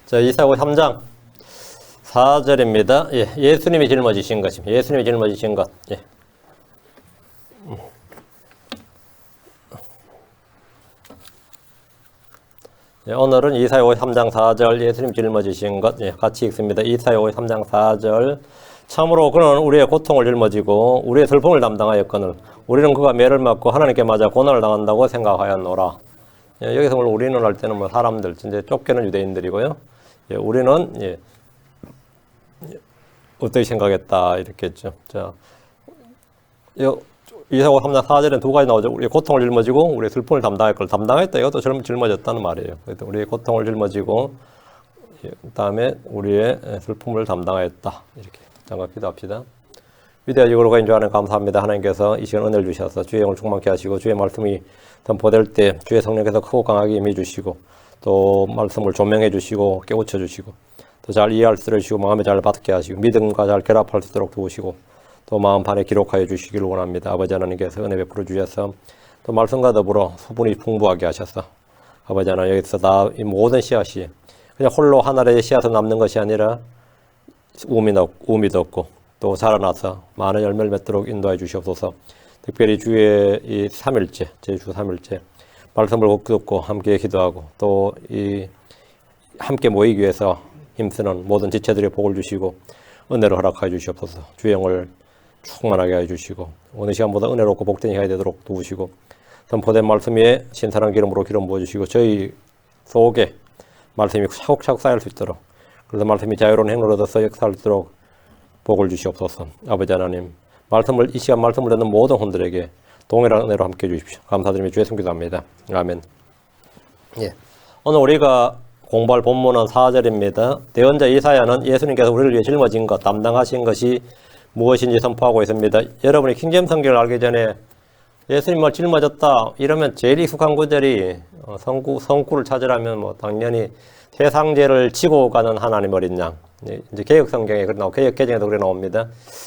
자, 이사고 3장 4절입니다. 예, 예수님이 짊어지신 것입니다. 예수님이 짊어지신 것. 예. 예, 오늘은 이사야 53장 4절 예수님 짊어지신 것 같이 읽습니다. 이사야 53장 4절 참으로 그는 우리의 고통을 짊어지고 우리의 슬픔을 담당하였거늘 우리는 그가 매를 맞고 하나님께 맞아 고난을 당한다고 생각하였노라. 예, 여기서 오늘 우리는 할 때는 뭐 사람들 이제 쫓기는 유대인들이고요. 예, 우리는 어떻게 생각했다 이렇게 했죠. 자, 이사야 3장 4절에는 두 가지 나오죠. 우리의 고통을 짊어지고 우리의 슬픔을 담당할 걸 담당했다. 이것도 짊어졌다는 말이에요. 그래서 우리의 고통을 짊어지고 그다음에 우리의 슬픔을 담당하였다. 이렇게 잠깐 기도합시다. 위대하시고 거인 주 안에 감사합니다. 하나님께서 이 시간 은혜를 주셔서 주의 영을 충만케 하시고 주의 말씀이 선포될 때 주의 성령께서 크고 강하게 임해 주시고 또 말씀을 조명해 주시고 깨우쳐 주시고 또 잘 이해할 수 있도록 주시고 마음에 잘 받게 하시고 믿음과 잘 결합할 수 있도록 도우시고 또 마음판에 기록하여 주시기를 원합니다. 아버지 하나님께서 은혜 베풀어 주셔서 또 말씀과 더불어 수분이 풍부하게 하셔서 아버지 하나님 여기서 이 모든 씨앗이 그냥 홀로 하나의 씨앗으로 남는 것이 아니라 우미도 없고 또 자라나서 많은 열매를 맺도록 인도해 주시옵소서. 특별히 주의 이 3일째, 제주 3일째 말씀을 듣고 함께 기도하고 또 이 함께 모이기 위해서 힘쓰는 모든 지체들의 복을 주시고 은혜를 허락하여 주시옵소서. 주의 영을 충만하게 해 주시고 오늘 시간보다 은혜롭고 복된 시간이 되도록 도우시고 선포된 말씀 위에 신선한 기름으로 기름 부어주시고 저희 속에 말씀이 차곡차곡 쌓일 수 있도록 그래서 말씀이 자유로운 행로를 얻어서 역사할 수 있도록 복을 주시옵소서. 아버지 하나님 이 시간 말씀을 듣는 모든 혼들에게 동일한 은혜로 함께 해주십시오. 감사드리며 주의 손 기도합니다. 아멘. 예. 오늘 우리가 공부할 본문은 4절입니다. 대언자 이사야는 예수님께서 우리를 위해 짊어진 것, 담당하신 것이 무엇인지 선포하고 있습니다. 여러분이 킹제임 성경을 알기 전에 예수님을 짊어졌다 이러면 제일 익숙한 구절이 성구를 찾으라면 뭐 당연히 세상 죄를 지고 가는 하나님 어린 양. 이제 개혁 성경에 그래 나오고 개혁 개정에도 그래 나옵니다.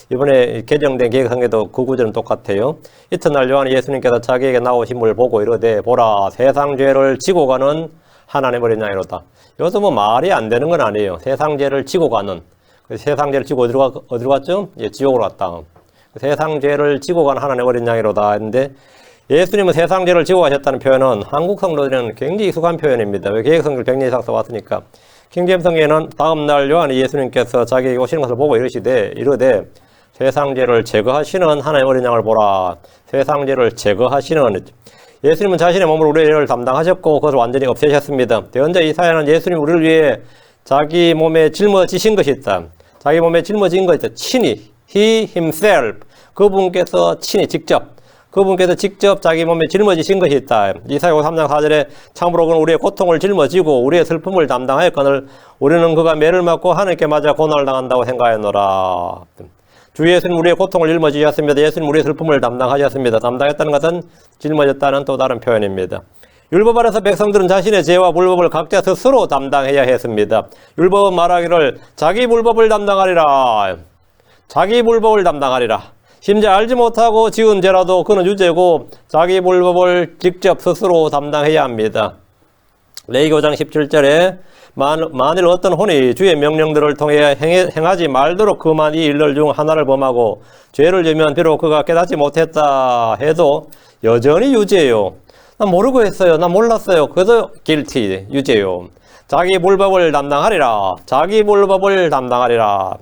이번에 개정된 개혁 성경에도 그 구절은 똑같아요. 이튿날 요한이 예수님께서 자기에게 나오심을 보고 이르되 보라 세상 죄를 지고 가는 하나님 어린 양이로다. 이것도 뭐 말이 안 되는 건 아니에요. 세상 죄를 지고 가는. 세상 죄를 지고 어디로 갔죠? 예, 지옥으로 갔다. 세상 죄를 지고 가는 하나님 어린 양이로다 했는데 예수님은 세상 죄를 지고 가셨다는 표현은 한국 성도들은 굉장히 익숙한 표현입니다. 왜 개혁 성경을 100년 이상 써왔으니까. 킹제임 성경에는 다음날 요한이 예수님께서 자기에게 오시는 것을 보고 이르되 세상 죄를 제거하시는 하나님 어린 양을 보라. 세상 죄를 제거하시는 예수님은 자신의 몸으로 우리의 죄를 담당하셨고 그것을 완전히 없애셨습니다. 대언자 이사야는 예수님 우리를 위해 자기 몸에 짊어지신 것이 있다. 자기 몸에 짊어진 것이 있다. 친히 He himself 그분께서 직접 자기 몸에 짊어지신 것이 있다. 이사야 53장 4절에 참으로 그는 우리의 고통을 짊어지고 우리의 슬픔을 담당하였거늘 우리는 그가 매를 맞고 하나님께 맞아 고난을 당한다고 생각하였노라. 주 예수님 우리의 고통을 짊어지셨습니다. 예수님 우리의 슬픔을 담당하셨습니다. 담당했다는 것은 짊어졌다는 또 다른 표현입니다. 율법 아래서 백성들은 자신의 죄와 불법을 각자 스스로 담당해야 했습니다. 율법은 말하기를 자기 불법을 담당하리라. 자기 불법을 담당하리라. 심지어 알지 못하고 지은 죄라도 그는 유죄고 자기 불법을 직접 스스로 담당해야 합니다. 레위기 5장 17절에 만일 어떤 혼이 주의 명령들을 통해 행하지 말도록 그만 이 일들 중 하나를 범하고 죄를 지면 비록 그가 깨닫지 못했다 해도 여전히 유죄요. 나 모르고 했어요. 나 몰랐어요. 그래서 guilty, 유죄요. 자기 불법을 담당하리라. 자기 불법을 담당하리라.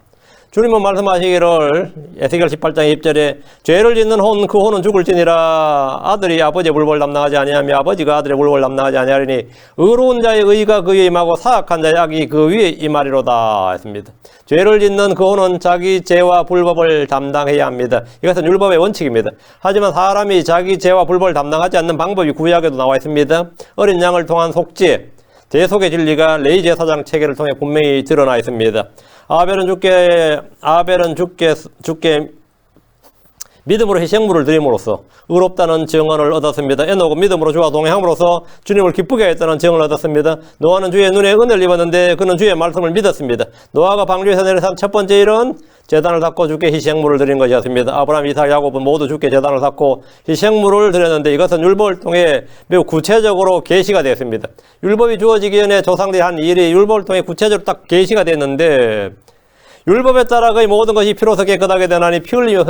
주님은 말씀하시기를 에스겔 18장 2절에 죄를 짓는 혼 그 혼은 죽을지니라. 아들이 아버지의 불법을 담당하지 아니하며 아버지가 아들의 불법을 담당하지 아니하리니 의로운 자의 의가 그에 임하고 사악한 자의 악이 그 위에 임하리로다 했습니다. 죄를 짓는 그 혼은 자기 죄와 불법을 담당해야 합니다. 이것은 율법의 원칙입니다. 하지만 사람이 자기 죄와 불법을 담당하지 않는 방법이 구약에도 나와 있습니다. 어린 양을 통한 속죄, 대속의 진리가 레위 제사장 체계를 통해 분명히 드러나 있습니다. 아벨은 주께 믿음으로 희생물을 드림으로써 의롭다는 증언을 얻었습니다. 에녹은 믿음으로 주와 동행함으로써 주님을 기쁘게 했다는 증언을 얻었습니다. 노아는 주의 눈에 은혜를 입었는데 그는 주의 말씀을 믿었습니다. 노아가 방주에서 내려산 첫 번째 일은 제단을 닦고 주께 희생물을 드린 것이었습니다. 아브라함, 이삭, 야곱은 모두 주께 제단을 닦고 희생물을 드렸는데 이것은 율법을 통해 매우 구체적으로 계시가 됐습니다. 율법이 주어지기 전에 조상들이 한 일이 율법을 통해 구체적으로 딱 계시가 됐는데 율법에 따라 거의 모든 것이 피로서 깨끗하게 되나니 피 흘리며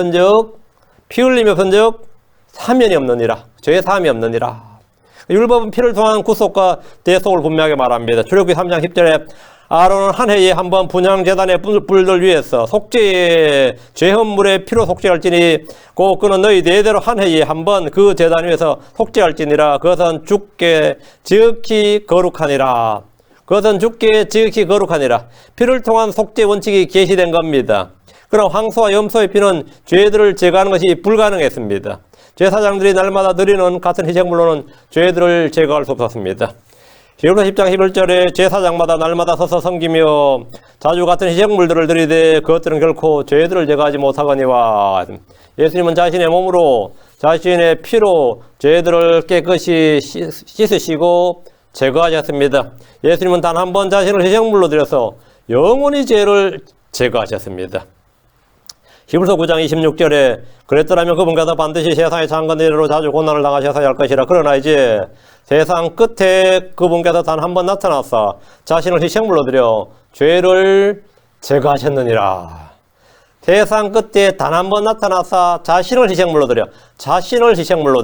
흔적 사면이 없느니라. 죄의 사함이 없느니라. 율법은 피를 통한 구속과 대속을 분명하게 말합니다. 출애굽기 3장 10절에 아론은 한 해에 한 번 분향제단의 불들 위에서 속죄의 죄헌물의 피로 속죄할지니 곧 그는 너희 대대로 한 해에 한 번 그 제단 위에서 속죄할지니라. 그것은 주께 지극히 거룩하니라. 그것은 주께 지극히 거룩하니라. 피를 통한 속죄 원칙이 계시된 겁니다. 그럼 황소와 염소의 피는 죄들을 제거하는 것이 불가능했습니다. 제사장들이 날마다 드리는 같은 희생물로는 죄들을 제거할 수 없었습니다. 히브리서 10장 11절에 제사장마다 날마다 서서 섬기며 자주 같은 희생물들을 드리되 그것들은 결코 죄들을 제거하지 못하거니와. 예수님은 자신의 몸으로 자신의 피로 죄들을 깨끗이 씻으시고 제거하셨습니다. 예수님은 단 한 번 자신을 희생물로 드려서 영원히 죄를 제거하셨습니다. 히브리서 9장 26절에 그랬더라면 그분께서 반드시 세상의 장건 이래로 자주 고난을 당하셔야 할 것이라. 그러나 이제 세상 끝에 그분께서 단 한 번 나타나서 자신을 희생물로 드려 죄를 제거하셨느니라. 세상 끝에 단 한 번 나타나서 자신을 희생물로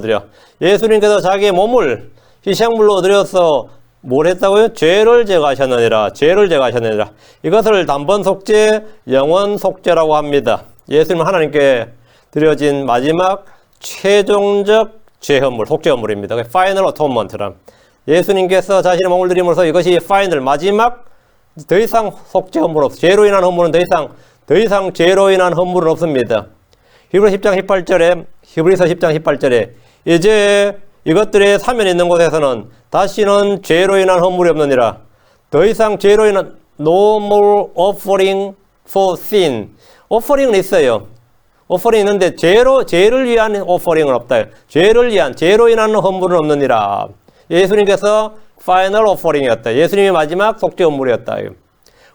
드려 예수님께서 자기의 몸을 희생물로 드려서 뭘 했다고요? 죄를 제거하셨느니라. 이것을 단번 속죄, 영원 속죄라고 합니다. 예수님은 하나님께 드려진 마지막 최종적 죄헌물, 속죄헌물입니다. 파이널 어톤먼트란. 예수님께서 자신의 몸을 드림으로써 이것이 파이널, 마지막, 더 이상 속죄헌물 없어. 죄로 인한 헌물은 더 이상 죄로 인한 헌물은 없습니다. 히브리서 10장 18절에 이제 이것들의 사면이 있는 곳에서는 다시는 죄로 인한 헌물이 없느니라. 더 이상 죄로 인한 no more offering for sin. 오퍼링은 있어요. 오퍼링이 있는데 죄를 위한 오퍼링은 없다. 죄로 인한 헌물은 없느니라. 예수님께서 파이널 오퍼링이었다. 예수님이 마지막 속죄 헌물이었다.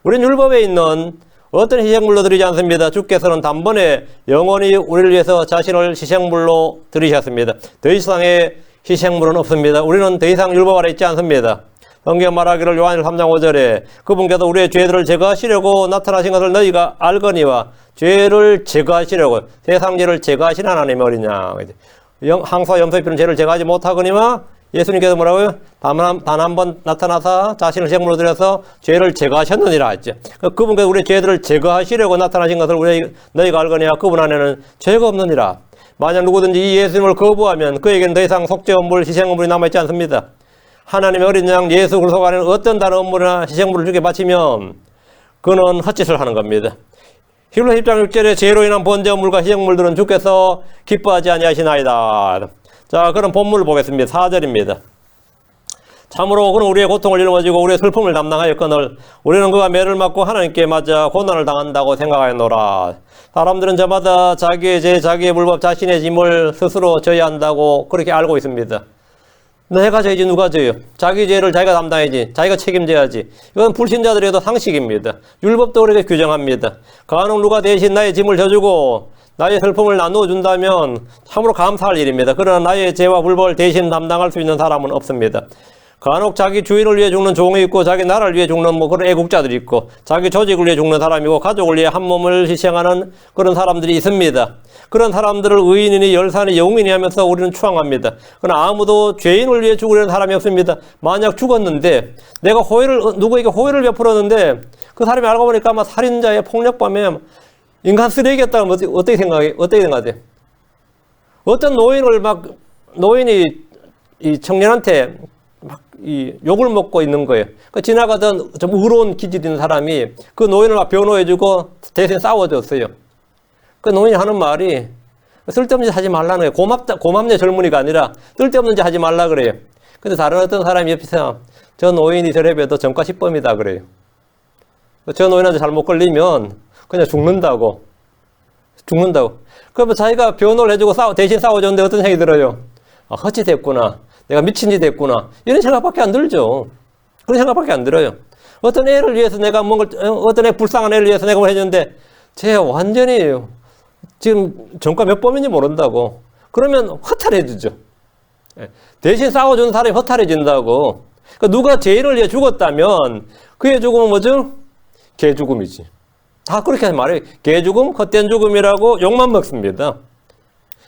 우리는 율법에 있는 어떤 희생물로 드리지 않습니다. 주께서는 단번에 영원히 우리를 위해서 자신을 희생물로 드리셨습니다. 더 이상의 희생물은 없습니다. 우리는 더 이상 율법 아래 있지 않습니다. 성경 말하기를 요한일 3장 5절에 그분께서 우리의 죄들을 제거하시려고 나타나신 것을 너희가 알거니와. 죄를 제거하시려고, 세상 죄를 제거하신 하나님이 어리냐. 항소와 염소의 피는 죄를 제거하지 못하거니와. 예수님께서 뭐라고요? 단 한 번 나타나서 자신을 희생물로 드려서 죄를 제거하셨느니라 했죠. 그분께서 우리의 죄들을 제거하시려고 나타나신 것을 너희가 알거니와. 그분 안에는 죄가 없느니라. 만약 누구든지 이 예수님을 거부하면 그에게는 더 이상 속죄헌물, 희생헌물이 남아있지 않습니다. 하나님의 어린 양 예수 그리스도 안에는 어떤 다른 헌물이나 희생물을 주께 바치면 그는 헛짓을 하는 겁니다. 히브리서 10장 6절에 죄로 인한 번제물과 희생물들은 주께서 기뻐하지 아니하시나이다. 자, 그럼 본문을 보겠습니다. 4절입니다. 참으로 그는 우리의 고통을 짊어지고 우리의 슬픔을 담당하였거늘 우리는 그가 매를 맞고 하나님께 맞아 고난을 당한다고 생각하였노라. 사람들은 저마다 자기의 죄, 자기의 불법, 자신의 짐을 스스로 져야 한다고 그렇게 알고 있습니다. 내가 져야지 누가 져요? 자기 죄를 자기가 담당해야지. 자기가 책임져야지. 이건 불신자들에도 상식입니다. 율법도 그렇게 규정합니다. 간혹 누가 대신 나의 짐을 져주고 나의 슬픔을 나누어 준다면 참으로 감사할 일입니다. 그러나 나의 죄와 불법을 대신 담당할 수 있는 사람은 없습니다. 간혹 자기 주인을 위해 죽는 종이 있고 자기 나라를 위해 죽는 그런 애국자들이 있고 자기 조직을 위해 죽는 사람이고 가족을 위해 한 몸을 희생하는 그런 사람들이 있습니다. 그런 사람들을 의인이니 열사니 영웅이니 하면서 우리는 추앙합니다. 그러나 아무도 죄인을 위해 죽으려는 사람이 없습니다. 만약 죽었는데 내가 누구에게 호의를 베풀었는데 그 사람이 알고 보니까 아마 살인자의 폭력범에 인간 쓰레기였다면 어떻게 생각해? 어떤 노인이 이 청년한테 이 욕을 먹고 있는 거예요. 그 지나가던 좀 의로운 기질 있는 사람이 그 노인을 막 변호해주고 대신 싸워줬어요. 그 노인이 하는 말이 쓸데없는 짓 하지 말라는 거예요. 고맙네 젊은이가 아니라 쓸데없는 짓 하지 말라 그래요. 근데 다른 어떤 사람이 옆에서 저 노인이 저래봬도 전과 10범이다 그래요. 저 노인한테 잘못 걸리면 그냥 죽는다고. 죽는다고. 그러면 자기가 변호를 해주고 대신 싸워줬는데 어떤 생각이 들어요? 아, 헛짓 했구나. 내가 미친 짓 했구나. 이런 생각밖에 안 들죠. 그런 생각밖에 안 들어요. 어떤 애를 위해서 내가 어떤 애 불쌍한 애를 위해서 내가 뭘 해줬는데, 쟤 완전히 지금 전과 몇 범인지 모른다고. 그러면 허탈해지죠. 대신 싸워주는 사람이 허탈해진다고. 그러니까 누가 죄인을 위해 죽었다면 그의 죽음은 뭐죠? 개 죽음이지. 다 그렇게 말해요. 개 죽음, 헛된 죽음이라고 욕만 먹습니다.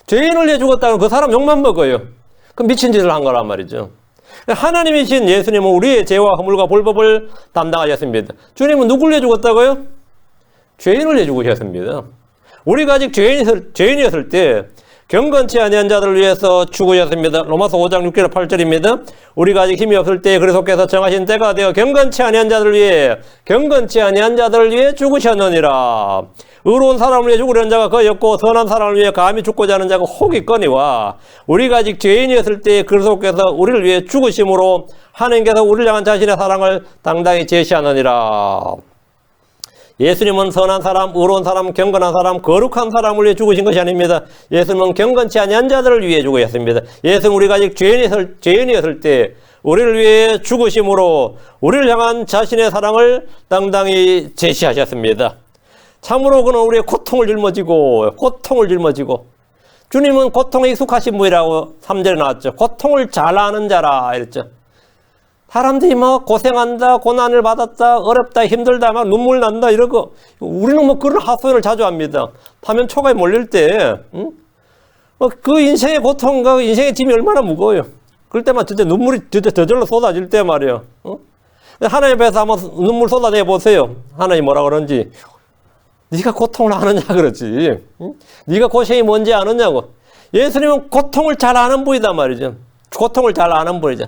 죄인을 위해 죽었다면 그 사람 욕만 먹어요. 그 미친 짓을 한 거란 말이죠. 하나님이신 예수님은 우리의 죄와 허물과 불법을 담당하셨습니다. 주님은 누구를 위해 죽었다고요? 죄인을 위해 죽으셨습니다. 우리가 아직 죄인이었을 때 경건치 아니한 자들을 위해서 죽으셨습니다. 로마서 5장 6절 8절입니다. 우리가 아직 힘이 없을 때 그리스도께서 정하신 때가 되어 경건치 아니한 자들을 위해 죽으셨느니라. 의로운 사람을 위해 죽으려는 자가 거의 없고 선한 사람을 위해 감히 죽고자 하는 자가 혹 있거니와 우리가 아직 죄인이었을 때 그리스도께서 우리를 위해 죽으심으로 하나님께서 우리를 향한 자신의 사랑을 당당히 제시하느니라. 예수님은 선한 사람, 의로운 사람, 경건한 사람, 거룩한 사람을 위해 죽으신 것이 아닙니다. 예수님은 경건치 아니한 자들을 위해 죽으셨습니다. 예수는 우리가 아직 죄인이었을 때 우리를 위해 죽으심으로 우리를 향한 자신의 사랑을 당당히 제시하셨습니다. 참으로 그는 우리의 고통을 짊어지고 주님은 고통에 익숙하신 분이라고 3절에 나왔죠. 고통을 잘 아는 자라 이랬죠. 사람들이 막 고생한다, 고난을 받았다, 어렵다, 힘들다, 막 눈물 난다 이러고 우리는 뭐 그런 하소연을 자주 합니다. 파면 초가에 몰릴 때 그 인생의 고통과 인생의 짐이 얼마나 무거워요. 그럴 때만 진짜 눈물이 저절로 쏟아질 때 말이에요. 하나님 앞에서 한번 눈물 쏟아내 보세요. 하나님 뭐라 그런지. 네가 고통을 아느냐 그러지. 네가 고생이 뭔지 아느냐고. 예수님은 고통을 잘 아는 분이단 말이죠. 고통을 잘 아는 분이죠.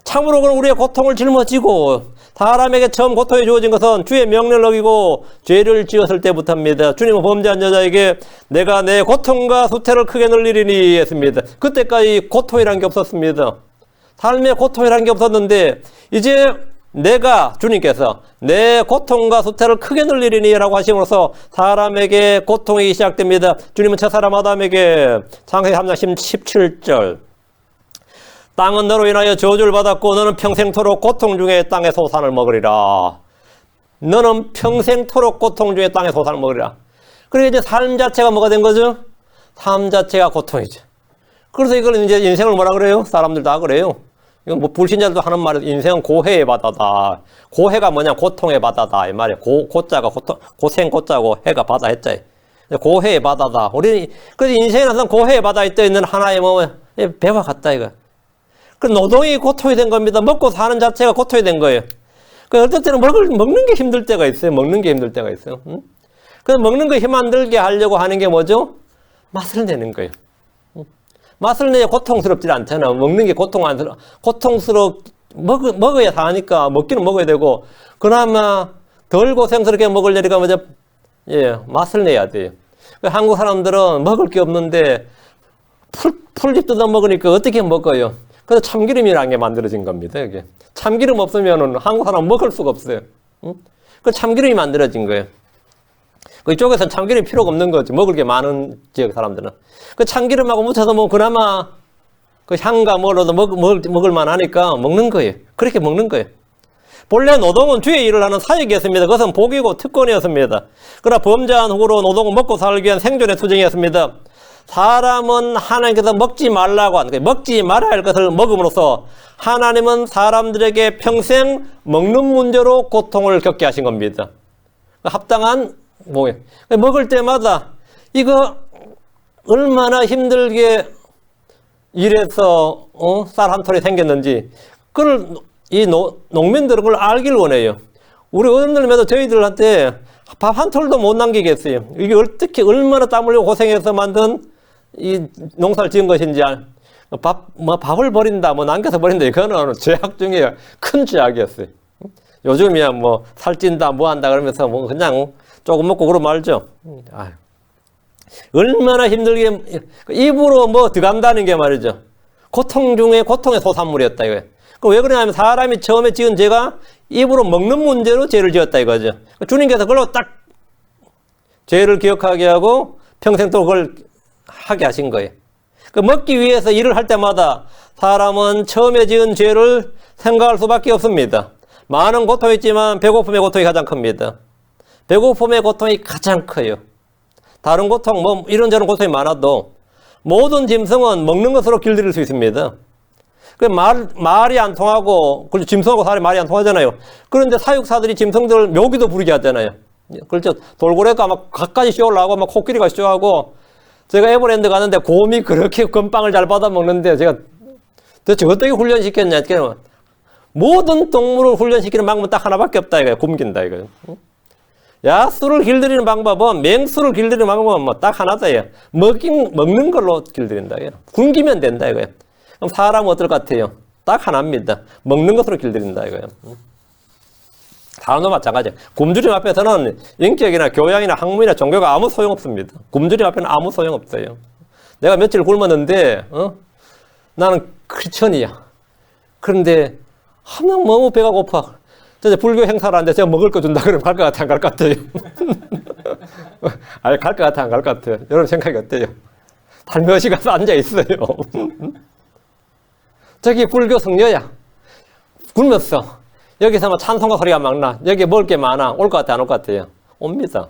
참으로 그는 우리의 고통을 짊어지고 사람에게 처음 고통이 주어진 것은 주의 명령을 어기고 죄를 지었을 때부터입니다. 주님은 범죄한 여자에게 내가 내 고통과 수태를 크게 늘리리니 했습니다. 그때까지 고통이란 게 없었습니다. 삶에 고통이란 게 없었는데 이제 주님께서 내 고통과 수태를 크게 늘리리니 라고 하심으로써 사람에게 고통이 시작됩니다. 주님은 첫사람 아담에게 창세기 3장 17절 땅은 너로 인하여 저주를 받았고 너는 평생토록 고통 중에 땅의 소산을 먹으리라. 너는 평생토록 고통 중에 땅의 소산을 먹으리라. 그러니까 이제 삶 자체가 뭐가 된 거죠? 삶 자체가 고통이죠. 그래서 이걸 이제 인생을 뭐라 그래요? 사람들 다 그래요. 이건 뭐 불신자들도 하는 말은 인생은 고해의 바다다. 고해가 뭐냐? 고통의 바다다. 이 말이에요. 고자가 고생 고자고 해가 바다 해자. 고해의 바다다. 우리 그래서 인생은 항상 고해의 바다에 떠 있는 하나의 뭐 배와 같다 이거. 그 노동이 고통이 된 겁니다. 먹고 사는 자체가 고통이 된 거예요. 그 어떨 때는 먹는 게 힘들 때가 있어요. 먹는 게 힘들 때가 있어요. 그래서 먹는 거 힘 안 들게 하려고 하는 게 뭐죠? 맛을 내는 거예요. 맛을 내야 고통스럽지 않잖아. 먹는 게 먹어야 사니까 먹기는 먹어야 되고 그나마 덜 고생스럽게 먹으려니까 뭐죠? 맛을 내야 돼요. 한국 사람들은 먹을 게 없는데 풀잎 뜯어 먹으니까 어떻게 먹어요? 그래서 참기름이라는 게 만들어진 겁니다. 이게 참기름 없으면은 한국 사람 먹을 수가 없어요. 그 참기름이 만들어진 거예요. 이쪽에서는 참기름이 필요가 없는 거지. 먹을 게 많은 지역 사람들은 그 참기름하고 묻혀서 뭐 그나마 그 향과 뭐로도 먹을 만하니까 먹는 거예요. 그렇게 먹는 거예요. 본래 노동은 주의 일을 하는 사역이었습니다. 그것은 복이고 특권이었습니다. 그러나 범죄한 후로 노동은 먹고 살기 위한 생존의 투쟁이었습니다. 사람은 하나님께서 먹지 말라고 하는 거예요. 먹지 말아야 할 것을 먹음으로써 하나님은 사람들에게 평생 먹는 문제로 고통을 겪게 하신 겁니다. 합당한 뭐예요? 먹을 때마다 이거 얼마나 힘들게 일해서 쌀 한 톨이 생겼는지 그걸 이 농민들은 그걸 알길 원해요. 우리 어른들마다 저희들한테 밥 한 톨도 못 남기겠어요. 이게 어떻게 얼마나 땀 흘리고 고생해서 만든 이 농사를 지은 것인지 밥을 버린다, 남겨서 버린다. 이거는 죄악 중에 큰 죄악이었어요. 요즘이야 살찐다, 한다 그러면서 그냥 조금 먹고 그러면 말죠. 얼마나 힘들게 입으로 들어간다는 게 말이죠. 고통 중에 고통의 소산물이었다 이거예요. 왜 그러냐면 사람이 처음에 지은 죄가 입으로 먹는 문제로 죄를 지었다 이거죠. 주님께서 그걸로 딱 죄를 기억하게 하고 평생 또 그걸 하게 하신 거예요. 그 먹기 위해서 일을 할 때마다 사람은 처음에 지은 죄를 생각할 수밖에 없습니다. 많은 고통이 있지만 배고픔의 고통이 가장 큽니다. 배고픔의 고통이 가장 커요. 다른 고통, 뭐 이런저런 고통이 많아도 모든 짐승은 먹는 것으로 길들일 수 있습니다. 그 말이 안 통하고, 그리고 짐승하고 사람이 말이 안 통하잖아요. 그런데 사육사들이 짐승들 묘기도 부리게 하잖아요. 그렇죠. 돌고래가 막 갖가지 쇼하고 막 코끼리가 쇼하고, 제가 에버랜드 가는데 곰이 그렇게 건빵을 잘 받아 먹는데 제가 도대체 어떻게 훈련시켰냐. 모든 동물을 훈련시키는 방법은 딱 하나밖에 없다 이거예요. 굶긴다 이거예요. 야수를 길들이는 방법은, 맹수를 길들이는 방법은 뭐 딱 하나다 이거예요. 먹는 걸로 길들인다 이거예요. 굶기면 된다 이거예요. 그럼 사람은 어떨 것 같아요? 딱 하나입니다. 먹는 것으로 길들인다 이거예요. 사람도 마찬가지예요. 굶주림 앞에서는 인격이나 교양이나 학문이나 종교가 아무 소용없습니다. 굶주림 앞에는 아무 소용없어요. 내가 며칠 굶었는데 나는 크리스천이야. 그런데 하면 너무 배가 고파. 저 불교 행사를 하는데 제가 먹을 거 준다 그러면 갈 것 같아 안 갈 것 같아요? 아니 갈 것 같아 안 갈 것 같아요? 여러분 생각이 어때요? 살며시 가서 앉아 있어요. 저기 불교 성녀야. 굶었어. 여기서 뭐 찬송가 소리가 막 나. 여기 먹을 게 많아. 올 것 같아 안 올 것 같아요? 옵니다.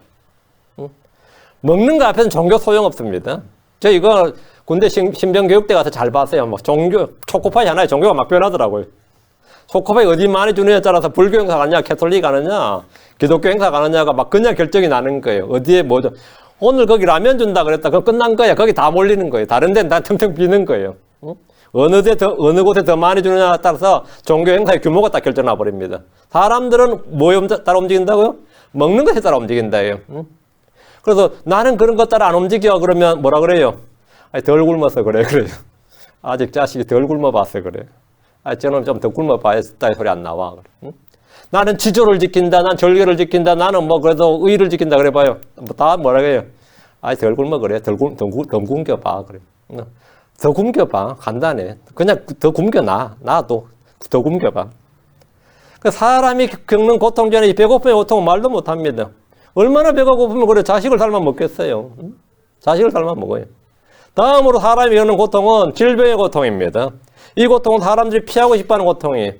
먹는 거 앞에서는 종교 소용없습니다. 저 이거 군대 신병교육대 가서 잘 봤어요. 막 종교, 초코파이 하나에 종교가 막 변하더라고요. 초코파이 어디 많이 주느냐에 따라서 불교 행사 가느냐, 캐톨릭 가느냐, 기독교 행사 가느냐가 막 그냥 결정이 나는 거예요. 어디에 뭐죠. 오늘 거기 라면 준다 그랬다. 그럼 끝난 거야. 거기 다 몰리는 거예요. 다른 데는 다 텅텅 비는 거예요. 어느 곳에 더 많이 주느냐에 따라서 종교 행사의 규모가 딱 결정나 버립니다. 사람들은 뭐에 따라 움직인다고요? 먹는 것에 따라 움직인다예요. 그래서 나는 그런 것 따라 안 움직여. 그러면 뭐라 그래요? 아니, 덜 굶어서 그래요. 아직 자식이 덜 굶어봐서 그래요. 저는 좀 더 굶어봐야 했다 소리 안 나와. 나는 지조를 지킨다. 난 절개를 지킨다. 나는 뭐 그래도 의를 지킨다. 그래 봐요. 뭐 다 뭐라 그래요? 덜 굶어 그래. 더 굶겨봐. 그래. 더 굶겨봐. 간단해. 그냥 더 굶겨놔. 나도 더 굶겨봐. 사람이 겪는 고통 전에 배고픔의 고통은 말도 못합니다. 얼마나 배가 고프면 그래 자식을 삶아 먹겠어요. 자식을 삶아 먹어요. 다음으로 사람이 겪는 고통은 질병의 고통입니다. 이 고통은 사람들이 피하고 싶어하는 고통이에요.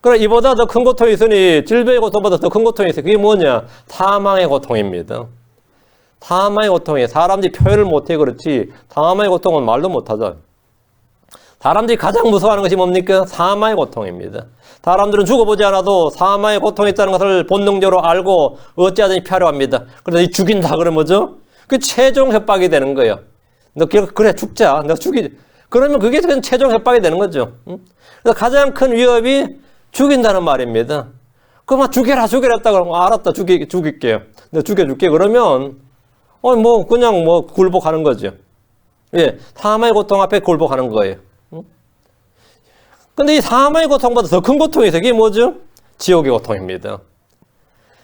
그래 이보다 더 큰 고통이 있으니 질병의 고통보다 더 큰 고통이 있어요. 그게 뭐냐? 사망의 고통입니다. 사망의 고통이에요. 사람들이 표현을 못해 그렇지 사망의 고통은 말도 못하죠. 사람들이 가장 무서워하는 것이 뭡니까? 사망의 고통입니다. 사람들은 죽어보지 않아도 사망의 고통이 있다는 것을 본능적으로 알고 어찌하든지 피하려 합니다. 그래서 이 죽인다 그러면 뭐죠? 그 최종 협박이 되는 거예요. 너 그래 죽자. 내가 그러면 그게 그냥 최종 협박이 되는 거죠. 그래서 가장 큰 위협이 죽인다는 말입니다. 그만 죽여라 했다고 알았다 죽일게요. 내가 죽여줄게 그러면 뭐 그냥 뭐 굴복하는 거죠. 예, 사망의 고통 앞에 굴복하는 거예요. 근데 이 사망의 고통보다 더 큰 고통이 있어요. 그게 뭐죠? 지옥의 고통입니다.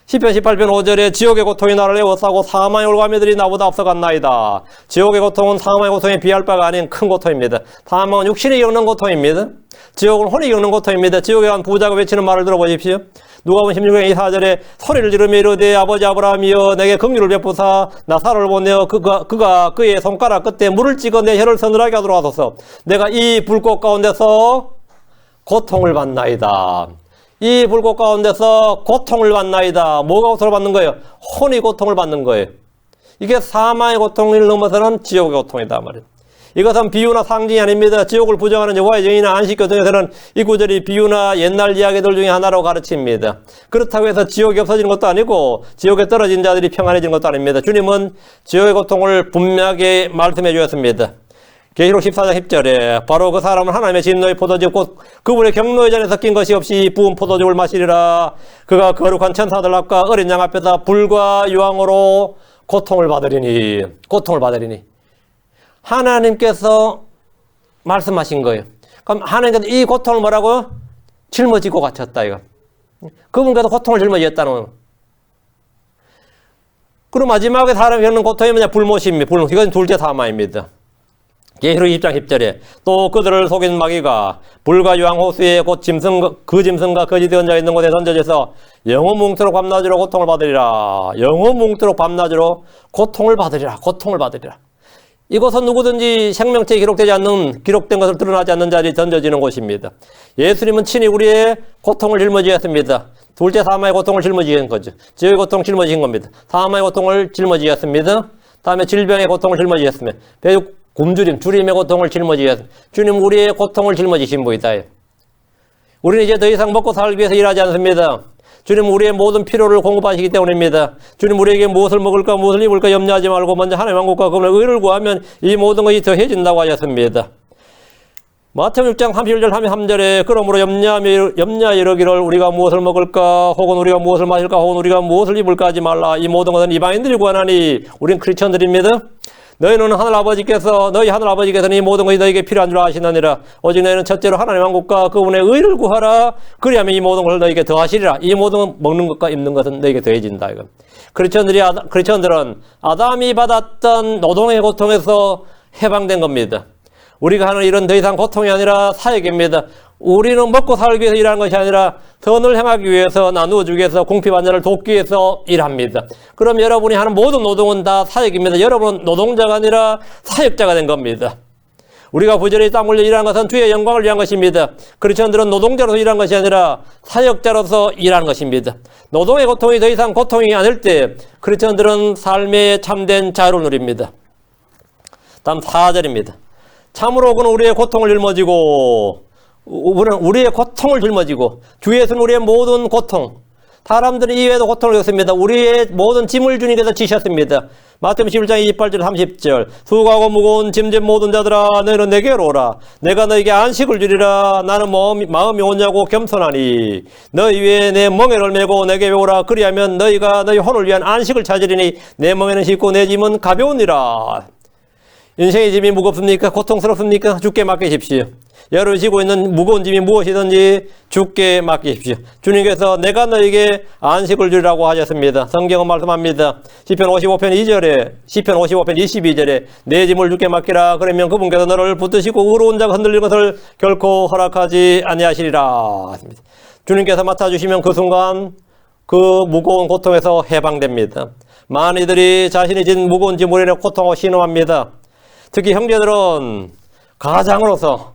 시편 18편 5절에 지옥의 고통이 나를 에워싸고 사망의 올가미들이 나보다 앞서갔나이다. 지옥의 고통은 사망의 고통에 비할 바가 아닌 큰 고통입니다. 사망은 육신이 겪는 고통입니다. 지옥은 혼이 겪는 고통입니다. 지옥에 간 부자가 외치는 말을 들어보십시오. 누가복음 16장 24절에 소리를 지르며 이르되 아버지 아브라함이여 내게 긍휼을 베푸사 나사로를 보내어 그가 그의 손가락 끝에 물을 찍어 내 혀를 서늘하게 하도록 하소서. 내가 이 불꽃 가운데서 고통을 받나이다. 이 불꽃 가운데서 고통을 받나이다. 뭐가 고통을 받는 거예요? 혼이 고통을 받는 거예요. 이게 사망의 고통을 넘어서는 지옥의 고통이다 말이에요. 이것은 비유나 상징이 아닙니다. 지옥을 부정하는 여호와의 정의나 안식교정에서는 이 구절이 비유나 옛날 이야기들 중에 하나로 가르칩니다. 그렇다고 해서 지옥이 없어지는 것도 아니고 지옥에 떨어진 자들이 평안해지는 것도 아닙니다. 주님은 지옥의 고통을 분명하게 말씀해 주셨습니다. 계시록 14장 10절에 바로 그 사람은 하나님의 진노의 포도즙 곧 그분의 경노의 잔에 섞인 것이 없이 부은 포도즙을 마시리라. 그가 거룩한 천사들 앞과 어린 양 앞에서 불과 유황으로 고통을 받으리니 하나님께서 말씀하신 거예요. 그럼 하나님께서 이 고통을 뭐라고요? 짊어지고 갇혔다 이거. 그분께서 고통을 짊어졌다는 거예요. 그리고 마지막에 사람이 겪는 고통이 뭐냐? 불모시입니다. 이건 둘째 사망입니다. 계시록 20장 10절에 또 그들을 속인 마귀가 불과 유황호수에 곧 짐승과 거지 되은 자가 있는 곳에 던져져서 영원뭉토록 밤낮으로 고통을 받으리라. 영원뭉토록 밤낮으로 고통을 받으리라. 고통을 받으리라. 이곳은 누구든지 생명체에 기록되지 않는, 기록된 것을 드러나지 않는 자리에 던져지는 곳입니다. 예수님은 친히 우리의 고통을 짊어지셨습니다. 둘째 사마의 고통을 짊어지신 거죠. 죄의 고통을 짊어지신 겁니다. 사마의 고통을 짊어지셨습니다. 다음에 질병의 고통을 짊어지셨으며 굶주림, 주림의 고통을 짊어지셨습니다. 주님 우리의 고통을 짊어지신 분이다. 우리는 이제 더 이상 먹고 살기 위해서 일하지 않습니다. 주님 우리의 모든 필요를 공급하시기 때문입니다. 주님 우리에게 무엇을 먹을까 무엇을 입을까 염려하지 말고 먼저 하나님의 왕국과 그분의 의를 구하면 이 모든 것이 더해진다고 하셨습니다. 마태복음 6장 31절 33절에 그러므로 염려하여 이르기를 우리가 무엇을 먹을까 혹은 우리가 무엇을 마실까 혹은 우리가 무엇을 입을까 하지 말라. 이 모든 것은 이방인들이 구하나니 우리는 크리스천들입니다. 너희는 너희 하늘 아버지께서는 이 모든 것이 너희에게 필요한 줄 아시느니라. 오직 너희는 첫째로 하나님의 왕국과 그분의 의를 구하라. 그리하면 이 모든 것을 너희에게 더하시리라. 이 모든 먹는 것과 입는 것은 너희에게 더해진다. 이거. 크리스천들은 아담이 받았던 노동의 고통에서 해방된 겁니다. 우리가 하는 일은 더 이상 고통이 아니라 사역입니다. 우리는 먹고 살기 위해서 일하는 것이 아니라 선을 행하기 위해서, 나누어 주기 위해서, 궁핍환자를 돕기 위해서 일합니다. 그럼 여러분이 하는 모든 노동은 다 사역입니다. 여러분은 노동자가 아니라 사역자가 된 겁니다. 우리가 부지런히 땀 흘려 일하는 것은 주의 영광을 위한 것입니다. 크리스천들은 노동자로서 일하는 것이 아니라 사역자로서 일하는 것입니다. 노동의 고통이 더 이상 고통이 아닐 때 크리스천들은 삶의 참된 자유를 누립니다. 다음 4절입니다. 참으로 그는 우리의 고통을 짊어지고 우리의 고통을 짊어지고 주 예수는 우리의 모든 고통, 사람들은 이외에도 고통을 겪습니다. 우리의 모든 짐을 주님께서 지셨습니다. 마태복음 11장 28절 30절 수고하고 무거운 짐진 모든 자들아 너희는 내게로 오라. 내가 너희에게 안식을 주리라. 나는 마음이 온유하고 겸손하니 너희 위에 내 멍에를 메고 내게 오라. 그리하면 너희가 너희 혼을 위한 안식을 찾으리니 내 멍에는 쉽고 내 짐은 가벼우니라. 인생의 짐이 무겁습니까? 고통스럽습니까? 주께 맡기십시오. 여러분이 지고 있는 무거운 짐이 무엇이든지 주께 맡기십시오. 주님께서 내가 너에게 안식을 주리라고 하셨습니다. 성경은 말씀합니다. 시편 55편 2절에, 시편 55편 22절에 내 짐을 주께 맡기라. 그러면 그분께서 너를 붙드시고 의로운 자가 흔들리는 것을 결코 허락하지 아니하시리라. 주님께서 맡아주시면 그 순간 그 무거운 고통에서 해방됩니다. 많은 이들이 자신이 진 무거운 짐으로 인해 고통하고 신음합니다. 특히 형제들은 가장으로서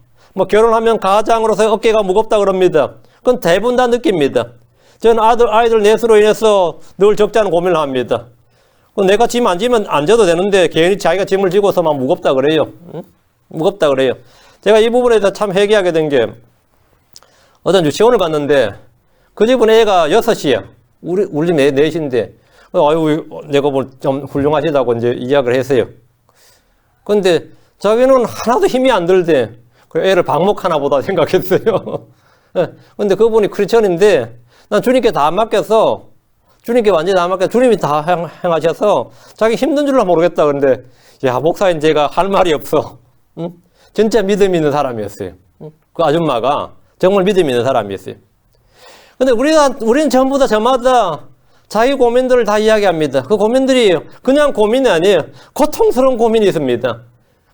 결혼하면 가장으로서 어깨가 무겁다 그럽니다. 그건 대부분 다 느낍니다. 저는 아이들 넷으로 인해서 늘 적잖은 고민을 합니다. 내가 짐 안 지면 안 져도 되는데 괜히 자기가 짐을 지고서 막 무겁다 그래요. 응? 무겁다 그래요. 제가 이 부분에 대해서 참 회개하게 된 게 어떤 유치원을 갔는데 그 집은 애가 6이야. 우리 집 넷인데 아유 내가 뭐 좀 훌륭하시다고 이제 이야기를 했어요. 근데 자기는 하나도 힘이 안 들대. 애를 방목하나 보다 생각했어요. 근데 그분이 크리스천인데 난 주님께 다 맡겨서 주님께 완전히 다 맡겨서 주님이 다 행하셔서 자기 힘든 줄로 모르겠다. 그런데 야 목사인 제가 할 말이 없어. 응? 진짜 믿음 있는 사람이었어요. 응? 그 아줌마가 정말 믿음 있는 사람이었어요. 근데 우리는 전부 다 저마다 자기 고민들을 다 이야기합니다. 그 고민들이 그냥 고민이 아니에요. 고통스러운 고민이 있습니다.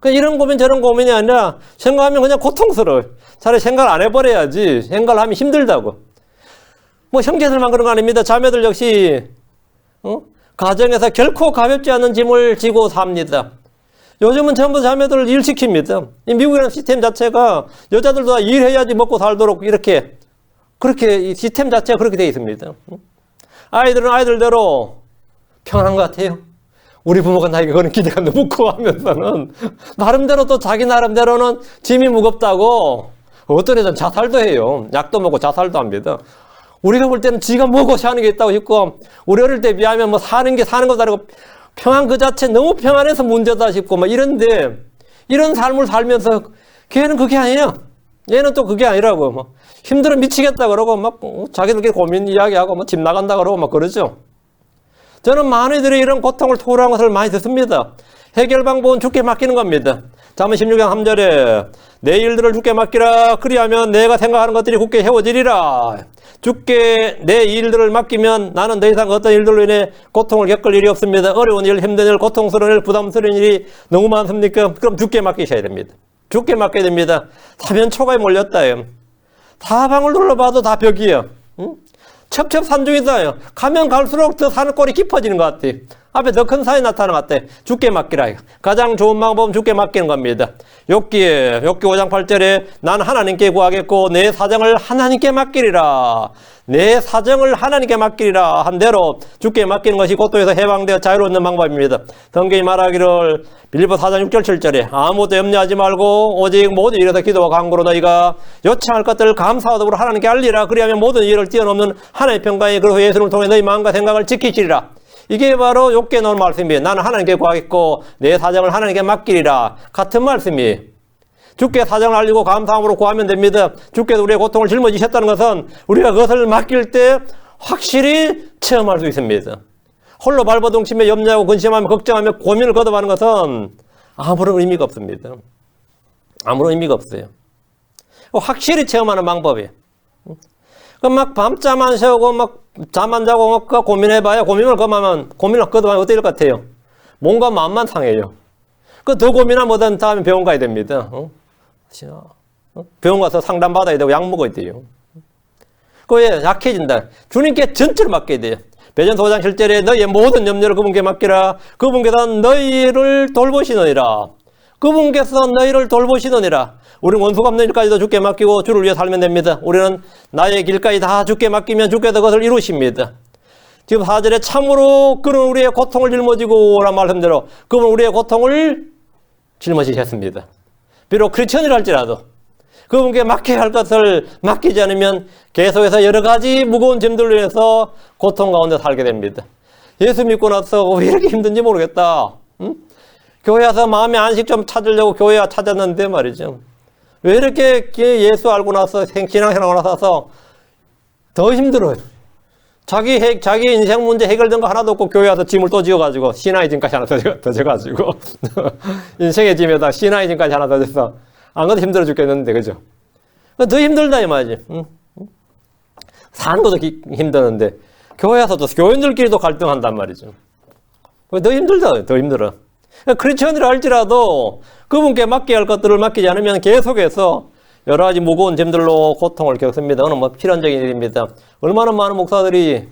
이런 고민 저런 고민이 아니라 생각하면 그냥 고통스러워요. 차라리 생각을 안 해버려야지. 생각을 하면 힘들다고. 형제들만 그런 거 아닙니다. 자매들 역시 가정에서 결코 가볍지 않은 짐을 지고 삽니다. 요즘은 전부 자매들을 일시킵니다. 이 미국이라는 시스템 자체가 여자들도 다 일해야지 먹고 살도록 그렇게 이 시스템 자체가 그렇게 되어 있습니다. 아이들은 아이들대로 평안한 것 같아요. 우리 부모가 나에게 그런 기대가 너무 커 하면서는 나름대로 또 자기 나름대로는 짐이 무겁다고 어떤 애들은 자살도 해요. 약도 먹고 자살도 합니다. 우리가 볼 때는 지가 뭐고 사는 게 있다고 싶고 우리 어릴 때 비하면 사는 것도 아니고 평안 그 자체 너무 평안해서 문제다 싶고 이런데 이런 삶을 살면서 걔는 그게 아니야. 얘는 또 그게 아니라고 힘들어 미치겠다 그러고 자기들끼리 고민 이야기하고 집 나간다 그러고 그러죠. 저는 많은 이들이 이런 고통을 토로한 것을 많이 듣습니다. 해결 방법은 주께 맡기는 겁니다. 잠언 16장 3절에 내 일들을 주께 맡기라. 그리하면 내가 생각하는 것들이 굳게 헤어지리라. 주께 내 일들을 맡기면 나는 더 이상 어떤 일들로 인해 고통을 겪을 일이 없습니다. 어려운 일, 힘든 일, 고통스러운 일, 부담스러운 일이 너무 많습니까? 그럼 주께 맡기셔야 됩니다. 주께 맡겨야 됩니다. 사면초가에 몰렸다요. 사방을 둘러봐도 다 벽이에요. 응? 첩첩산중이다. 가면 갈수록 더 산골이 깊어지는 것 같아요. 앞에 더 큰 산이 나타나는 것 같아. 주께 맡기라. 가장 좋은 방법은 주께 맡기는 겁니다. 욥기 5장 8절에 난 하나님께 구하겠고 내 사정을 하나님께 맡기리라. 내 사정을 하나님께 맡기리라 한 대로 주께 맡기는 것이 고통에서 해방되어 자유로운 방법입니다. 성경이 말하기를 빌립보 4장 6절 7절에 아무것도 염려하지 말고 오직 모든 일에서 기도와 간구로 너희가 요청할 것들을 감사하도록 하나님께 알리라. 그리하면 모든 일을 뛰어넘는 하나님의 평강이 그리고 예수를 통해 너희 마음과 생각을 지키시리라. 이게 바로 욥기에 나온 말씀이에요. 나는 하나님께 구하겠고 내 사정을 하나님께 맡기리라. 같은 말씀이에요. 주께 사정을 알리고 감사함으로 구하면 됩니다. 주께서 우리의 고통을 짊어지셨다는 것은 우리가 그것을 맡길 때 확실히 체험할 수 있습니다. 홀로 발버둥치며 염려하고 근심하며 걱정하며 고민을 거듭하는 것은 아무런 의미가 없습니다. 아무런 의미가 없어요. 확실히 체험하는 방법이에요. 막 밤잠 안 새우고 막 잠 안 자고 막 고민해봐야 고민을 거듭하면 어떻게 될 것 같아요? 몸과 마음만 상해요. 더 고민하면 다음에 병원 가야 됩니다. 병원 가서 상담받아야 되고 약 먹어야 돼요. 그게 약해진다. 주님께 전체를 맡겨야 돼요. 베드로전서 5장 7절에 너희의 모든 염려를 그분께 맡기라. 그분께서 너희를 돌보시느니라. 그분께서 너희를 돌보시느니라. 우리는 원수가 없는 일까지도 주께 맡기고 주를 위해 살면 됩니다. 우리는 나의 길까지 다 주께 맡기면 주께서 그것을 이루십니다. 지금 4절에 참으로 그는 우리의 고통을 짊어지고 라는 말씀대로 그분은 우리의 고통을 짊어지셨습니다. 비록 크리스천이라 할지라도 그분께 맡겨야 할 것을 맡기지 않으면 계속해서 여러 가지 무거운 짐들로 인해서 고통 가운데 살게 됩니다. 예수 믿고 나서 왜 이렇게 힘든지 모르겠다. 응? 교회 와서 마음의 안식 좀 찾으려고 교회 와 찾았는데 말이죠. 왜 이렇게 예수 알고 나서 신앙생활 나서 더 힘들어요. 자기 인생 문제 해결된 거 하나도 없고 교회 와서 짐을 또 지어가지고 신앙의 짐까지 하나 더 져가지고 인생의 짐에다 신앙의 짐까지 하나 더 져서 안 그래도 힘들어 죽겠는데 그죠? 더 힘들다 이 말이지. 응? 사는 것도 힘드는데 교회 와서도 교인들끼리도 갈등한단 말이죠. 더 힘들다. 더 힘들어. 크리스천이라 할지라도 그분께 맡겨야 할 것들을 맡기지 않으면 계속해서 여러 가지 무거운 짐들로 고통을 겪습니다. 그건 뭐 필연적인 일입니다. 얼마나 많은 목사들이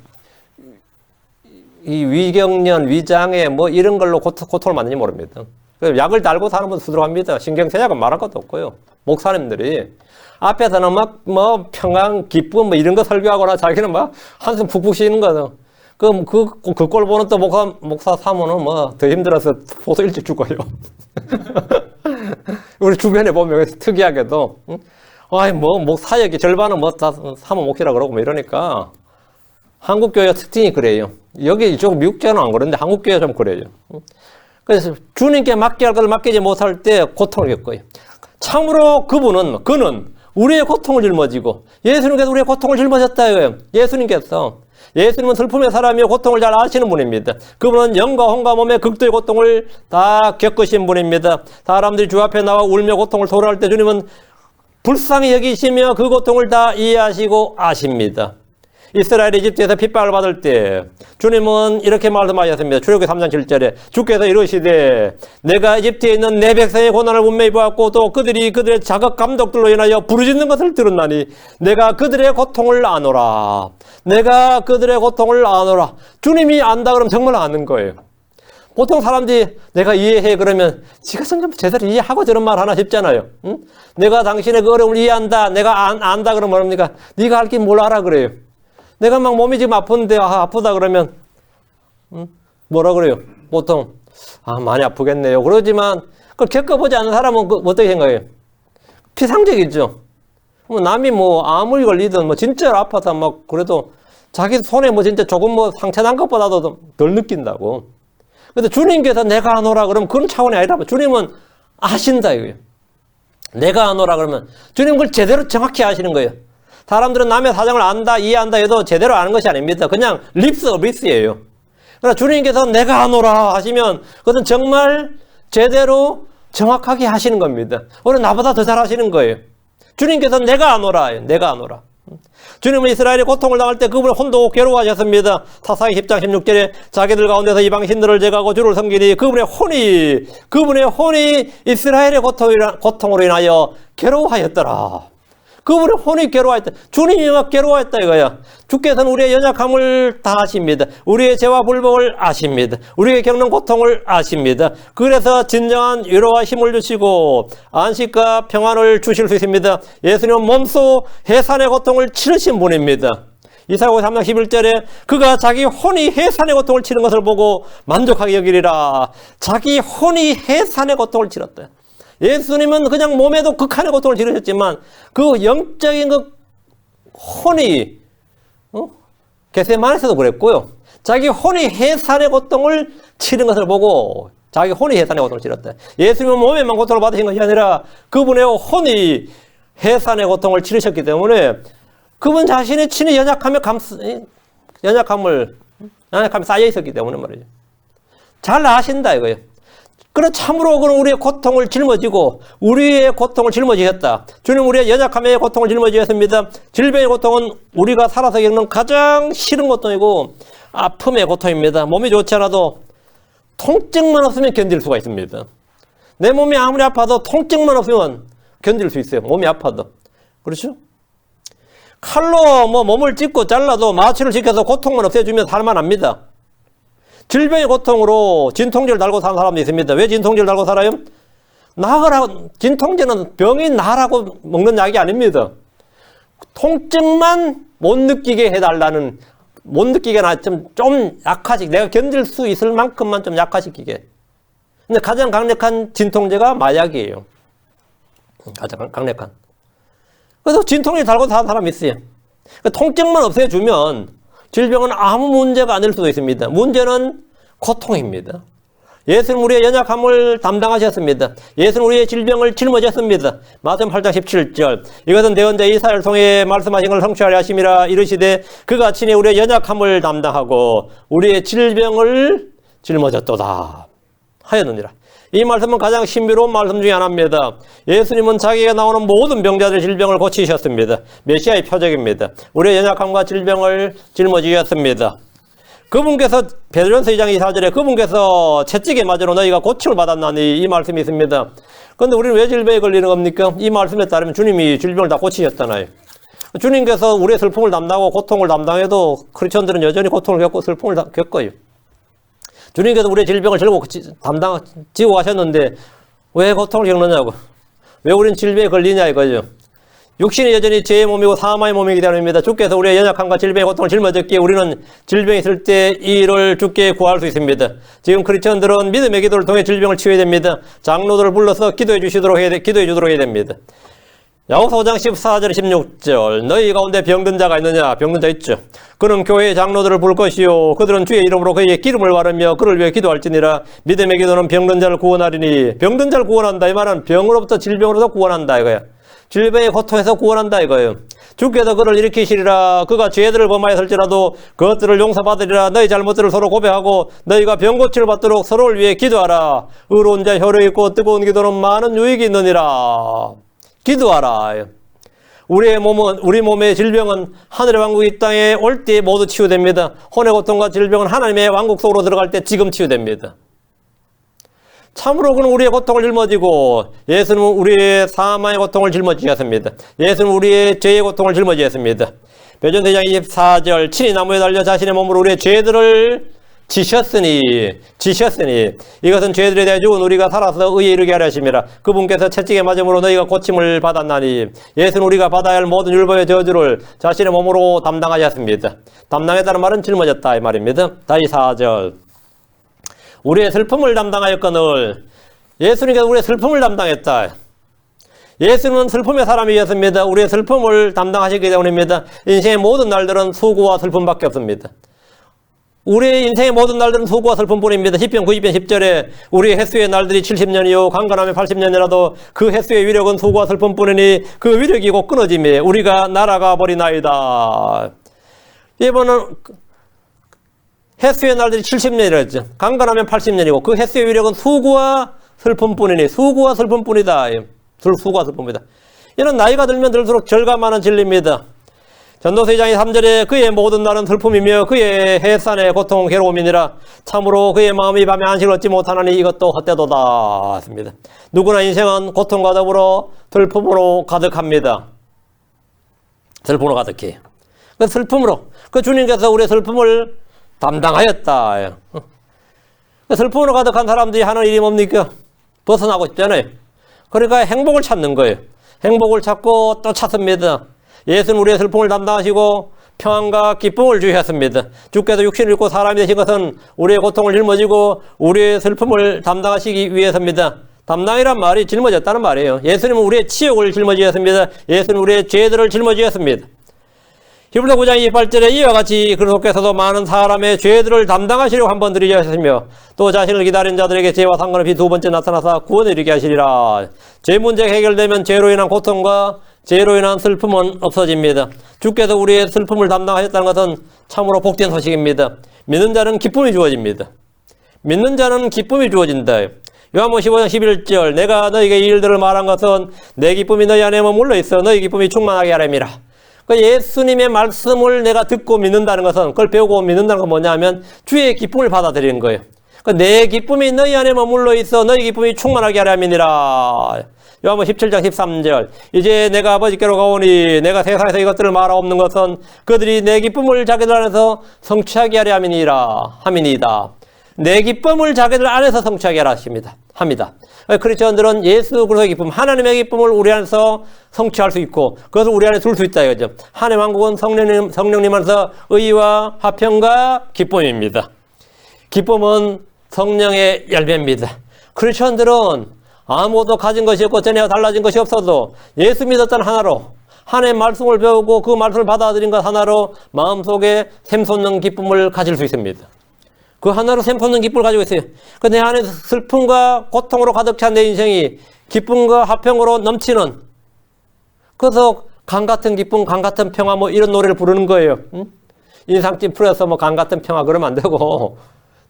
이 위경련, 위장애 뭐 이런 걸로 고통을 받는지 모릅니다. 약을 달고 사는 분도 수두룩합니다. 신경쇠약은 말할 것도 없고요. 목사님들이 앞에서는 막 뭐 평강, 기쁨 뭐 이런 거 설교하거나 자기는 막 한숨 푹푹 쉬는 거죠. 그 꼴 보는 또 목사 사모는 뭐 더 힘들어서 포도 일찍 죽어요. 우리 주변에 보면 특이하게도, 사역의 절반은 다 사모 목회라 그러고 뭐 이러니까 한국교회 특징이 그래요. 여기 이쪽 미국교회는 안 그런데 한국교회 좀 그래요. 그래서 주님께 맡겨야 할 것을 맡기지 못할 때 고통을 겪어요. 참으로 그는 우리의 고통을 짊어지고 예수님께서 우리의 고통을 짊어졌다 이거예요. 예수님은 슬픔의 사람이요 고통을 잘 아시는 분입니다. 그분은 영과 혼과 몸의 극도의 고통을 다 겪으신 분입니다. 사람들이 주 앞에 나와 울며 고통을 토로할 때 주님은 불쌍히 여기시며 그 고통을 다 이해하시고 아십니다. 이스라엘이 이집트에서 핍박을 받을 때 주님은 이렇게 말씀하셨습니다. 출애굽기 3장 7절에 주께서 이러시되 내가 이집트에 있는 내 백성의 고난을 분명히 보았고 또 그들이 그들의 자각 감독들로 인하여 부르짖는 것을 들었나니 내가 그들의 고통을 아노라. 내가 그들의 고통을 아노라. 주님이 안다 그러면 정말 아는 거예요. 보통 사람들이 내가 이해해 그러면 지가 좀 제대로 이해하고 저런 말 하나 싶잖아요. 응? 내가 당신의 그 어려움을 이해한다. 내가 안다 그러면 뭡니까? 네가 할 게 뭘 알아 그래요. 내가 막 몸이 지금 아픈데 아프다 그러면 뭐라 그래요? 보통 많이 아프겠네요. 그러지만 그걸 겪어보지 않는 사람은 어떻게 생각해요? 피상적이죠. 남이 아무리 걸리든 진짜로 아파서 그래도 자기 손에 진짜 조금 상처 난 것보다도 덜 느낀다고. 근데 주님께서 내가 안 오라 그러면 그런 차원이 아니라 주님은 아신다 이거예요. 내가 안 오라 그러면 주님 그걸 제대로 정확히 아시는 거예요. 사람들은 남의 사정을 안다, 이해한다 해도 제대로 아는 것이 아닙니다. 그냥 립서비스예요. 그러나 주님께서 내가 하노라 하시면 그것은 정말 제대로 정확하게 하시는 겁니다. 오늘 나보다 더 잘하시는 거예요. 주님께서 내가 안 오라. 내가 안 오라. 주님은 이스라엘이 고통을 당할 때 그분의 혼도 괴로워하셨습니다. 사사기 10장 16절에 자기들 가운데서 이방 신들을 제거하고 주를 섬기니 그분의 혼이 이스라엘의 고통으로 인하여 괴로워하였더라. 그분의 혼이 괴로워했다. 주님이 막 괴로워했다 이거야. 주께서는 우리의 연약함을 다 아십니다. 우리의 죄와 불법을 아십니다. 우리에게 겪는 고통을 아십니다. 그래서 진정한 위로와 힘을 주시고 안식과 평안을 주실 수 있습니다. 예수님은 몸소 해산의 고통을 치르신 분입니다. 이사야서 3장 11절에 그가 자기 혼이 해산의 고통을 치른 것을 보고 만족하게 여기리라. 자기 혼이 해산의 고통을 치렀다. 예수님은 그냥 몸에도 극한의 고통을 치르셨지만 그 영적인 그 혼이 겟세마네에서도 그랬고요. 자기 혼이 해산의 고통을 치른 것을 보고 자기 혼이 해산의 고통을 치렀다. 예수님은 몸에만 고통을 받으신 것이 아니라 그분의 혼이 해산의 고통을 치르셨기 때문에 그분 자신이 친히 연약함이 쌓여 있었기 때문에 말이죠. 잘 아신다 이거예요. 그래 참으로 그는 우리의 고통을 짊어지고 우리의 고통을 짊어지셨다. 주님 우리의 연약함의 고통을 짊어지셨습니다. 질병의 고통은 우리가 살아서 겪는 가장 싫은 고통이고 아픔의 고통입니다. 몸이 좋지 않아도 통증만 없으면 견딜 수가 있습니다. 내 몸이 아무리 아파도 통증만 없으면 견딜 수 있어요. 몸이 아파도. 그렇죠? 칼로 몸을 찢고 잘라도 마취를 시켜서 고통만 없애주면 살만합니다. 질병의 고통으로 진통제를 달고 사는 사람도 있습니다. 왜 진통제를 달고 살아요? 진통제는 병이 나라고 먹는 약이 아닙니다. 통증만 못 느끼게 해달라는, 못 느끼게나 좀 약화시키게, 내가 견딜 수 있을 만큼만 좀 약화시키게. 근데 가장 강력한 진통제가 마약이에요. 가장 강력한. 그래서 진통제 달고 사는 사람이 있어요. 통증만 없애주면 질병은 아무 문제가 아닐 수도 있습니다. 문제는 고통입니다. 예수는 우리의 연약함을 담당하셨습니다. 예수는 우리의 질병을 짊어졌습니다. 마태복음 8장 17절 이것은 대언자 이사야를 통해 말씀하신 것을 성취하려 하심이라 이르시되 그가 친히 우리의 연약함을 담당하고 우리의 질병을 짊어졌도다 하였느니라. 이 말씀은 가장 신비로운 말씀 중에 하나입니다. 예수님은 자기가 나오는 모든 병자들의 질병을 고치셨습니다. 메시아의 표적입니다. 우리의 연약함과 질병을 짊어지셨습니다. 그분께서 베드로전서 2장 24절에 그분께서 채찍에 맞으러 너희가 고침을 받았나니 이 말씀이 있습니다. 그런데 우리는 왜 질병에 걸리는 겁니까? 이 말씀에 따르면 주님이 질병을 다 고치셨잖아요. 주님께서 우리의 슬픔을 담당하고 고통을 담당해도 크리스천들은 여전히 고통을 겪고 슬픔을 겪어요. 주님께서 우리의 질병을 지고 가셨는데 왜 고통을 겪느냐고, 왜 우린 질병에 걸리냐 이거죠. 육신이 여전히 죄의 몸이고 사망의 몸이기 때문입니다. 주께서 우리의 연약함과 질병의 고통을 짊어졌기에 우리는 질병이 있을 때 이를 주께 구할 수 있습니다. 지금 크리스천들은 믿음의 기도를 통해 질병을 치유해야 됩니다. 장로들을 불러서 기도해 주도록 해야 됩니다. 야고보서 5장 14절 16절 너희 가운데 병든 자가 있느냐? 병든 자 있죠. 그는 교회의 장로들을 부를 것이요 그들은 주의 이름으로 그에게 기름을 바르며 그를 위해 기도할지니라. 믿음의 기도는 병든 자를 구원하리니. 병든 자를 구원한다 이 말은 병으로부터 질병으로부터 구원한다 이거야. 질병의 고통에서 구원한다 이거예요. 주께서 그를 일으키시리라. 그가 죄들을 범하였을지라도 그것들을 용서받으리라. 너희 잘못들을 서로 고백하고 너희가 병고치를 받도록 서로를 위해 기도하라. 의로운 자 혈ő 있고 뜨거운 기도는 많은 유익이 있느니라. 기도하라. 우리 몸의 질병은 하늘의 왕국이 이 땅에 올 때 모두 치유됩니다. 혼의 고통과 질병은 하나님의 왕국 속으로 들어갈 때 지금 치유됩니다. 참으로 그는 우리의 고통을 짊어지고 예수는 우리의 사망의 고통을 짊어지셨습니다. 예수는 우리의 죄의 고통을 짊어지셨습니다. 베드로전서 2장 24절 친히 나무에 달려 자신의 몸으로 우리의 죄들을 지셨으니 이것은 죄들에 대해 죽은 우리가 살아서 의에 이르게 하려 하심이라. 그분께서 채찍에 맞음으로 너희가 고침을 받았나니. 예수는 우리가 받아야 할 모든 율법의 저주를 자신의 몸으로 담당하셨습니다. 담당했다는 말은 짊어졌다 이 말입니다. 다시 4절 우리의 슬픔을 담당하였거늘. 예수님께서 우리의 슬픔을 담당했다. 예수님은 슬픔의 사람이었습니다. 우리의 슬픔을 담당하시기 때문입니다. 인생의 모든 날들은 수고와 슬픔밖에 없습니다. 우리의 인생의 모든 날들은 수고와 슬픔뿐입니다. 시편 90편 10절에 우리의 횟수의 날들이 70년이요 강건함이 80년이라도 그 횟수의 위력은 수고와 슬픔뿐이니 그 위력이 곧 끊어짐에 우리가 날아가 버리나이다. 이번은 횟수의 날들이 70년이라 했죠. 강건하면 80년이고 그 횟수의 위력은 수고와 슬픔뿐이니 수고와 슬픔뿐이다. 수고와 슬픔이다. 이는 나이가 들면 들수록 절감하는 진리입니다. 전도서 2장 3절에 그의 모든 날은 슬픔이며 그의 해산의 고통 괴로움이니라. 참으로 그의 마음이 밤에 안식을 얻지 못하나니 이것도 헛되도다 했습니다. 누구나 인생은 고통과 더불어 슬픔으로 가득합니다. 슬픔으로 가득해. 그 슬픔으로 그 주님께서 우리의 슬픔을 담당하였다. 슬픔으로 가득한 사람들이 하는 일이 뭡니까? 벗어나고 싶잖아요. 그러니까 행복을 찾는 거예요. 행복을 찾고 또 찾습니다. 예수는 우리의 슬픔을 담당하시고 평안과 기쁨을 주셨습니다. 주께서 육신을 입고 사람이 되신 것은 우리의 고통을 짊어지고 우리의 슬픔을 담당하시기 위해서입니다. 담당이란 말이 짊어졌다는 말이에요. 예수님은 우리의 치욕을 짊어지셨습니다. 예수는 우리의 죄들을 짊어지셨습니다. 히브리서 9장 28절에 이와 같이 그리스도께서도 많은 사람의 죄들을 담당하시려고 한 번 들이셨으며 또 자신을 기다린 자들에게 죄와 상관없이 두 번째 나타나사 구원을 이루게 하시리라. 죄 문제가 해결되면 죄로 인한 고통과 죄로 인한 슬픔은 없어집니다. 주께서 우리의 슬픔을 담당하셨다는 것은 참으로 복된 소식입니다. 믿는 자는 기쁨이 주어집니다. 믿는 자는 기쁨이 주어진다. 요한복음 15장 11절 내가 너희에게 이 일들을 말한 것은 내 기쁨이 너희 안에 머물러 있어 너희 기쁨이 충만하게 하람이라. 예수님의 말씀을 내가 듣고 믿는다는 것은 그걸 배우고 믿는다는 건 뭐냐면 주의 기쁨을 받아들이는 거예요. 내 기쁨이 너희 안에 머물러 있어 너희 기쁨이 충만하게 하려 함이니라. 요한복음 17장 13절 이제 내가 아버지께로 가오니 내가 세상에서 이것들을 말하옵는 것은 그들이 내 기쁨을 자기들 안에서 성취하게 하려 함이니이다. 내 기쁨을 자기들 안에서 성취하게 하라 합니다. 크리스천들은 예수 그리스도의 기쁨, 하나님의 기쁨을 우리 안에서 성취할 수 있고 그것을 우리 안에 둘 수 있다 이거죠. 하나님의 왕국은 성령님 안에서 의와 화평과 기쁨입니다. 기쁨은 성령의 열매입니다. 크리스천들은 아무것도 가진 것이 없고 전에 달라진 것이 없어도 예수 믿었던 하나로 하나님의 말씀을 배우고 그 말씀을 받아들인 것 하나로 마음속에 샘솟는 기쁨을 가질 수 있습니다. 그 하나로 샘솟는 기쁨을 가지고 있어요. 내 안에 슬픔과 고통으로 가득 찬 내 인생이 기쁨과 화평으로 넘치는, 그래서 강 같은 기쁨, 강 같은 평화 뭐 이런 노래를 부르는 거예요. 인상찜 풀어서 뭐 강 같은 평화 그러면 안 되고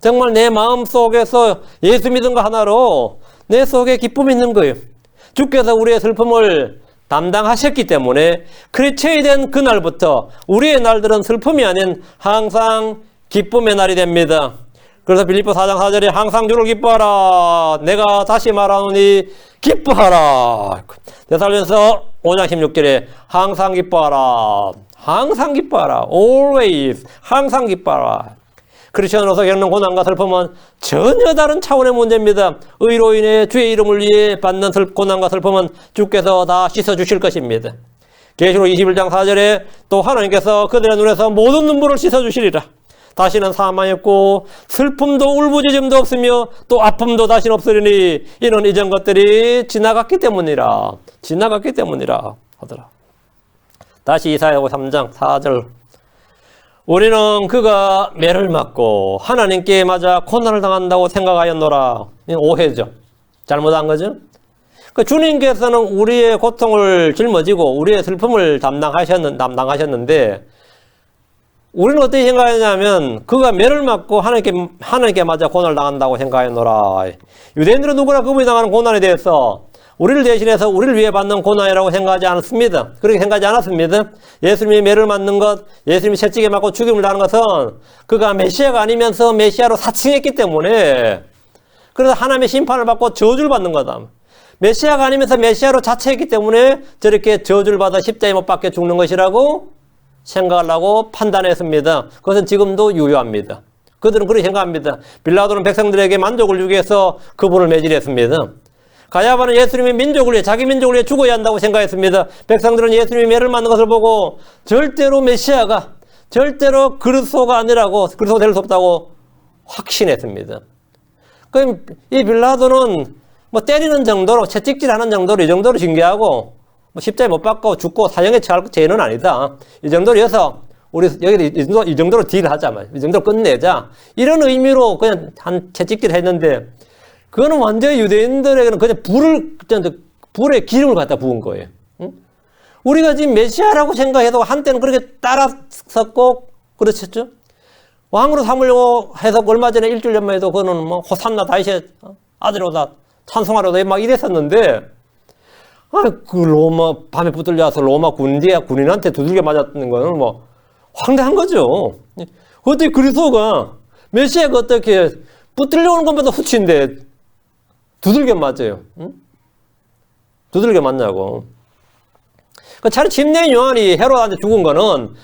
정말 내 마음 속에서 예수 믿은 거 하나로 내 속에 기쁨이 있는 거예요. 주께서 우리의 슬픔을 담당하셨기 때문에 크리스천이 된 그날부터 우리의 날들은 슬픔이 아닌 항상 기쁨의 날이 됩니다. 그래서 빌립보 4장 4절에 항상 주를 기뻐하라. 내가 다시 말하노니 기뻐하라. 데살로니가서 5장 16절에 항상 기뻐하라. 항상 기뻐하라. Always. 항상 기뻐하라. 크리스천으로서 겪는 고난과 슬픔은 전혀 다른 차원의 문제입니다. 의로 인해 주의 이름을 위해 받는 고난과 슬픔은 주께서 다 씻어주실 것입니다. 계시록 21장 4절에 또 하나님께서 그들의 눈에서 모든 눈물을 씻어주시리라. 다시는 사망이 없고 슬픔도 울부짖음도 없으며 또 아픔도 다시는 없으리니 이는 이전 것들이 지나갔기 때문이라 하더라. 다시 이사야 3장 4절 우리는 그가 매를 맞고 하나님께 맞아 고난을 당한다고 생각하였노라. 오해죠. 잘못한 거죠. 주님께서는 우리의 고통을 짊어지고 우리의 슬픔을 담당하셨는데 우리는 어떻게 생각하냐면 그가 매를 맞고 하나님께 맞아 고난을 당한다고 생각하였노라. 유대인들은 누구나 그분이 당하는 고난에 대해서 우리를 대신해서 우리를 위해 받는 고난이라고 생각하지 않았습니다. 그렇게 생각하지 않았습니다. 예수님이 매를 맞는 것, 예수님이 채찍에 맞고 죽임을 당하는 것은 그가 메시아가 아니면서 메시아로 사칭했기 때문에 그래서 하나님의 심판을 받고 저주를 받는 거다. 메시아가 아니면서 메시아로 자처했기 때문에 저렇게 저주를 받아 십자가에 못 박혀 죽는 것이라고 생각하려고 판단했습니다. 그것은 지금도 유효합니다. 그들은 그렇게 생각합니다. 빌라도는 백성들에게 만족을 주기 위해서 그분을 매질했습니다. 가야바는 예수님이 민족을 위해 자기 민족을 위해 죽어야 한다고 생각했습니다. 백성들은 예수님이 매를 맞는 것을 보고 절대로 메시아가 절대로 그리스도가 아니라고 그리스도 될 수 없다고 확신했습니다. 그럼 이 빌라도는 뭐 때리는 정도로 채찍질하는 정도로 이 정도로 징계하고 뭐 십자에 못 박고 죽고 사형에 처할 죄는 아니다. 이 정도로 해서 우리 여기도 이 정도로 딜하자, 이 정도로 끝내자 이런 의미로 그냥 한 채찍질 했는데 그거는 완전 유대인들에게는 그냥 불에 기름을 갖다 부은 거예요. 응? 우리가 지금 메시아라고 생각해도 한때는 그렇게 따랐었고 그렇겠죠. 왕으로 삼으려고 해서 얼마 전에 일주일 전만 해도 그거는 뭐 호산나 다윗의 아들이다 찬송하려고 막 이랬었는데, 그 로마, 밤에 붙들려 와서 로마 군인한테 두들겨 맞았는 거는 뭐, 황당한 거죠. 어떻게 그리스도가, 메시아가 어떻게 붙들려 오는 것보다 후치인데, 두들겨 맞아요. 응? 두들겨 맞냐고. 차라리 침례인 요한이 헤롯한테 죽은 거는,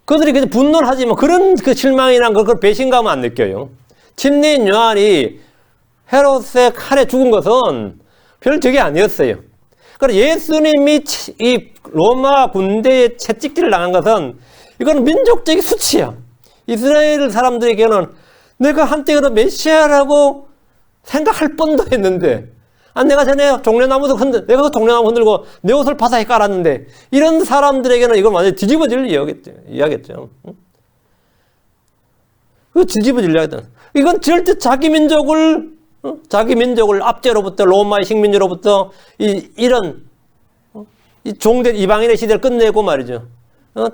그들이 그냥 분노를 하지만 그런 그 실망이나 그 배신감은 안 느껴요. 침례인 요한이 헤롯의 칼에 죽은 것은 별 적이 아니었어요. 그러나 예수님이 이 로마 군대에 채찍질을 당한 것은 이건 민족적인 수치야. 이스라엘 사람들에게는 내가 한때 그런 메시아라고 생각할 뻔도 했는데, 내가 전에 종려나무도 내가 그 종려나무 흔들고 내 옷을 바닥에 깔았는데, 이런 사람들에게는 이건 완전히 뒤집어질 이야기겠죠. 그 뒤집어질 이야기다. 이건 절대 자기 민족을 압제로부터, 로마의 식민지로부터 이런 종된 이방인의 시대를 끝내고 말이죠.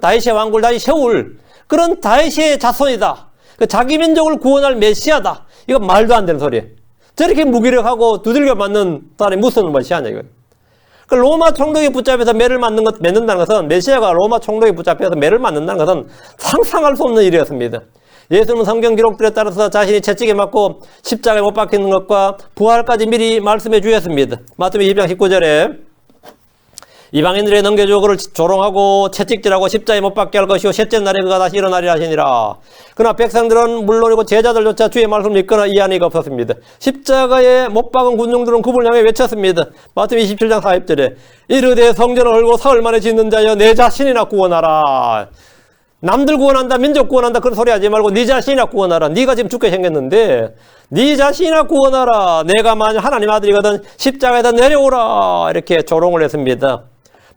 다윗의 왕국을 다시 세울 그런 다윗의 자손이다. 자기 민족을 구원할 메시아다. 이거 말도 안 되는 소리예요. 저렇게 무기력하고 두들겨 맞는 사람이 무슨 메시아냐 이거예요. 로마 총독에 붙잡혀서 매를 맺는다는 것은, 메시아가 로마 총독에 붙잡혀서 매를 맞는다는 것은 상상할 수 없는 일이었습니다. 예수님은 성경 기록들에 따라서 자신이 채찍에 맞고 십자가에 못 박히는 것과 부활까지 미리 말씀해 주셨습니다. 마태복음 20장 19절에 이방인들의 넘겨주어 그를 조롱하고 채찍질하고 십자가에 못 박게 할 것이요 셋째 날에 그가 다시 일어나리라 하시니라. 그러나 백성들은 물론이고 제자들조차 주의 말씀을 믿거나 이해하는 이가 없었습니다. 십자가에 못 박은 군중들은 그분을 향해 외쳤습니다. 마태복음 27장 40절에 이르되 성전을 헐고 사흘 만에 짓는 자여 내 자신이나 구원하라. 남들 구원한다, 민족 구원한다 그런 소리 하지 말고 네 자신이나 구원하라. 네가 지금 죽게 생겼는데 네 자신이나 구원하라. 내가 만약 하나님 아들이거든 십자가에다 내려오라. 이렇게 조롱을 했습니다.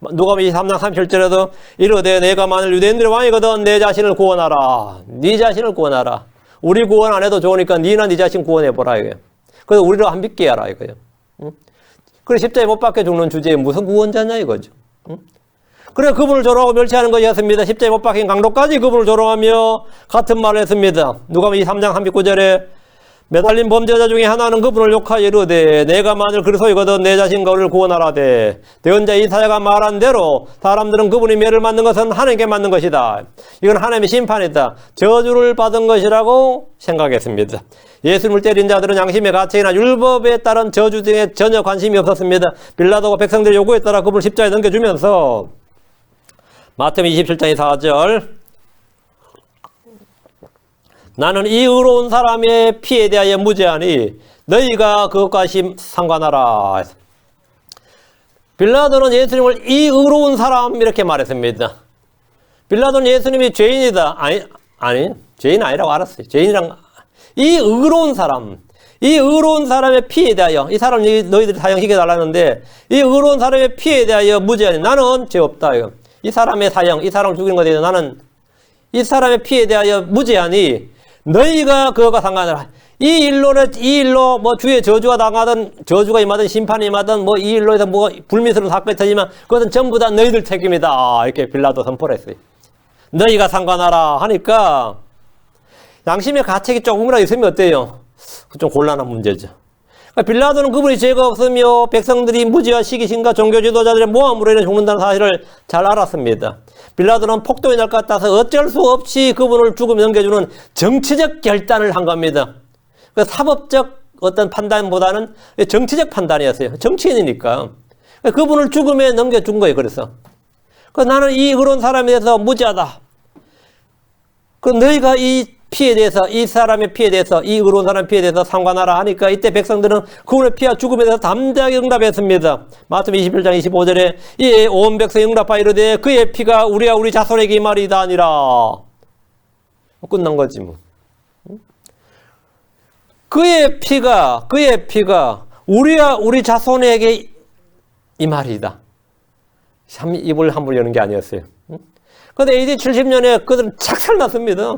누가복음 23장 37절에도 이르되 내가 만일 유대인들의 왕이거든 내 자신을 구원하라. 네 자신을 구원하라. 우리 구원 안 해도 좋으니까 네나 네 자신 구원해보라 이거예요. 그래서 우리를 안 믿게 하라 이거예요. 그래 십자가에 못 박혀 죽는 주제에 무슨 구원자냐 이거죠. 그래 그분을 조롱하고 멸시하는 것이었습니다. 십자가에 못 박힌 강도까지 그분을 조롱하며 같은 말을 했습니다. 누가복음 23장 39절에 매달린 범죄자 중에 하나는 그분을 욕하여 이르되 내가 만일 그리스도이거든 내 자신과 우리를 구원하라되 대언자 이사야가 말한 대로 사람들은 그분이 매를 맞는 것은 하나님께 맞는 것이다. 이건 하나님의 심판이다. 저주를 받은 것이라고 생각했습니다. 예수님을 때린 자들은 양심의 가책이나 율법에 따른 저주 등에 전혀 관심이 없었습니다. 빌라도가 백성들의 요구에 따라 그분을 십자가에 넘겨주면서 마태복음 27장 4절 나는 이 의로운 사람의 피에 대하여 무죄하니 너희가 그것과 상관하라. 빌라도는 예수님을 이 의로운 사람 이렇게 말했습니다. 빌라도는 예수님이 죄인이다. 아니 죄인 아니라고 알았어요. 죄인이랑 이 의로운 사람의 피에 대하여 이 사람 너희들이 사형시켜달라는데 이 의로운 사람의 피에 대하여 무죄하니 나는 죄 없다. 이 사람의 사형, 이 사람을 죽이는 것에 대해서 나는 이 사람의 피에 대하여 무죄하니 너희가 그거가 상관하라. 이 일로 뭐 주의 저주가 당하든 저주가 임하든 심판이 임하든 뭐 이 일로 해서 뭐 불미스러운 사건이 터지면 그것은 전부 다 너희들 책임이다. 이렇게 빌라도 선포를 했어요. 너희가 상관하라 하니까 양심의 가책이 조금이라도 있으면 어때요? 좀 곤란한 문제죠. 그러니까 빌라도는 그분이 죄가 없으며 백성들이 무지와 시기심과 종교 지도자들의 모함으로 인해 죽는다는 사실을 잘 알았습니다. 빌라도는 폭동이 날 것 같아서 어쩔 수 없이 그분을 죽음에 넘겨주는 정치적 결단을 한 겁니다. 그래서 사법적 어떤 판단보다는 정치적 판단이었어요. 정치인이니까. 그분을 죽음에 넘겨준 거예요. 그래서 나는 이 그런 사람에 대해서 무죄하다. 너희가 이 피에 대해서, 이 사람의 피에 대해서, 이 의로운 사람의 피에 대해서 상관하라 하니까 이때 백성들은 그분의 피와 죽음에 대해서 담대하게 응답했습니다. 마태복음 21장 25절에 이에 온 백성이 응답하여 이르되 그의 피가 우리와 우리 자손에게 이 말이다 아니라. 끝난 거지 뭐. 그의 피가 우리와 우리 자손에게 이 말이다. 참 입을 함부로 여는 게 아니었어요. 그런데 AD 70년에 그들은 착살났습니다.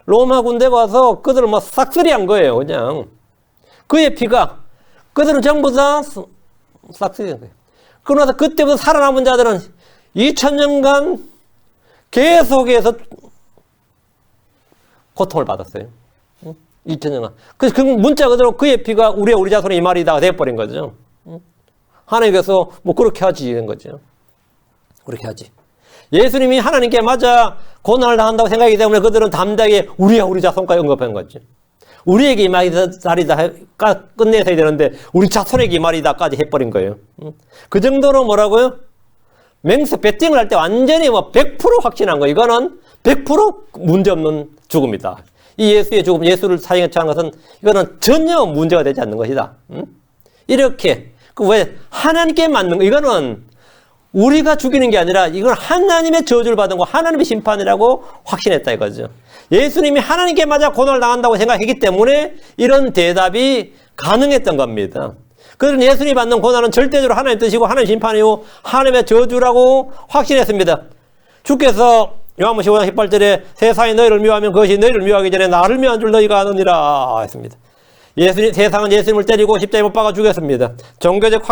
로마 군대가 와서 그들을 막 싹쓸이한 거예요. 그냥 그의 피가 그들은 전부 다 싹쓸이한 거예요. 그러고 그때부터 살아남은 자들은 2000년간 계속해서 고통을 받았어요. 2000년간. 그래서 그 문자 그대로 그의 피가 우리 자손의 이 말이다 돼버린 거죠. 하나님께서 뭐 그렇게 하지 이런 거죠. 그렇게 하지. 예수님이 하나님께 맞아 고난을 당한다고 생각하기 때문에 그들은 담대하게 우리 자손까지 언급한 거지. 우리에게 이 말이다 끝내서야 되는데 우리 자손에게 이 말이다까지 해버린 거예요. 그 정도로 뭐라고요? 맹세 배팅을 할 때 완전히 뭐 100% 확신한 거. 이거는 100% 문제없는 죽음이다. 이 예수의 죽음, 예수를 사형에 처한 것은 이거는 전혀 문제가 되지 않는 것이다. 이렇게 왜 하나님께 맞는 거? 이거는 우리가 죽이는 게 아니라 이건 하나님의 저주를 받은 거, 하나님의 심판이라고 확신했다 이거죠. 예수님이 하나님께 맞아 고난을 당한다고 생각했기 때문에 이런 대답이 가능했던 겁니다. 그들은 예수님이 받는 고난은 절대적으로 하나님의 뜻이고 하나님의 심판이고 하나님의 저주라고 확신했습니다. 주께서 요한복음 15장 18절에 세상이 너희를 미워하면 그것이 너희를 미워하기 전에 나를 미워한 줄 너희가 아느니라 했습니다. 세상은 예수님을 때리고 십자가에 못 박아 죽였습니다. 종교적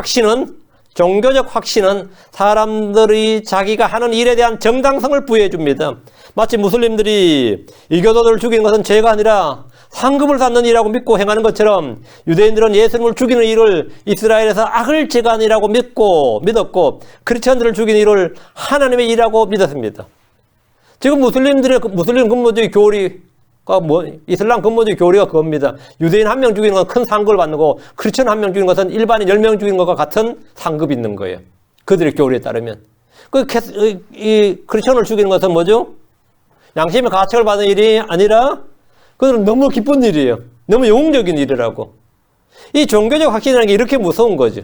확신은 사람들이 자기가 하는 일에 대한 정당성을 부여해 줍니다. 마치 무슬림들이 이교도들을 죽이는 것은 죄가 아니라 상급을 받는 일이라고 믿고 행하는 것처럼 유대인들은 예수님을 죽이는 일을 이스라엘에서 악을 제거하는 일이라고 믿었고 크리스천들을 죽이는 일을 하나님의 일이라고 믿었습니다. 지금 무슬림 근무주의 교리가 이슬람 근무주의 교리가 그겁니다. 유대인 한 명 죽이는 건 큰 상급을 받는 거고 크리스천 한 명 죽이는 것은 일반인 10명 죽이는 것과 같은 상급이 있는 거예요. 그들의 교리에 따르면. 이 크리스천을 죽이는 것은 뭐죠? 양심의 가책을 받는 일이 아니라 그들은 너무 기쁜 일이에요. 너무 영웅적인 일이라고. 이 종교적 확신이라는 게 이렇게 무서운 거죠.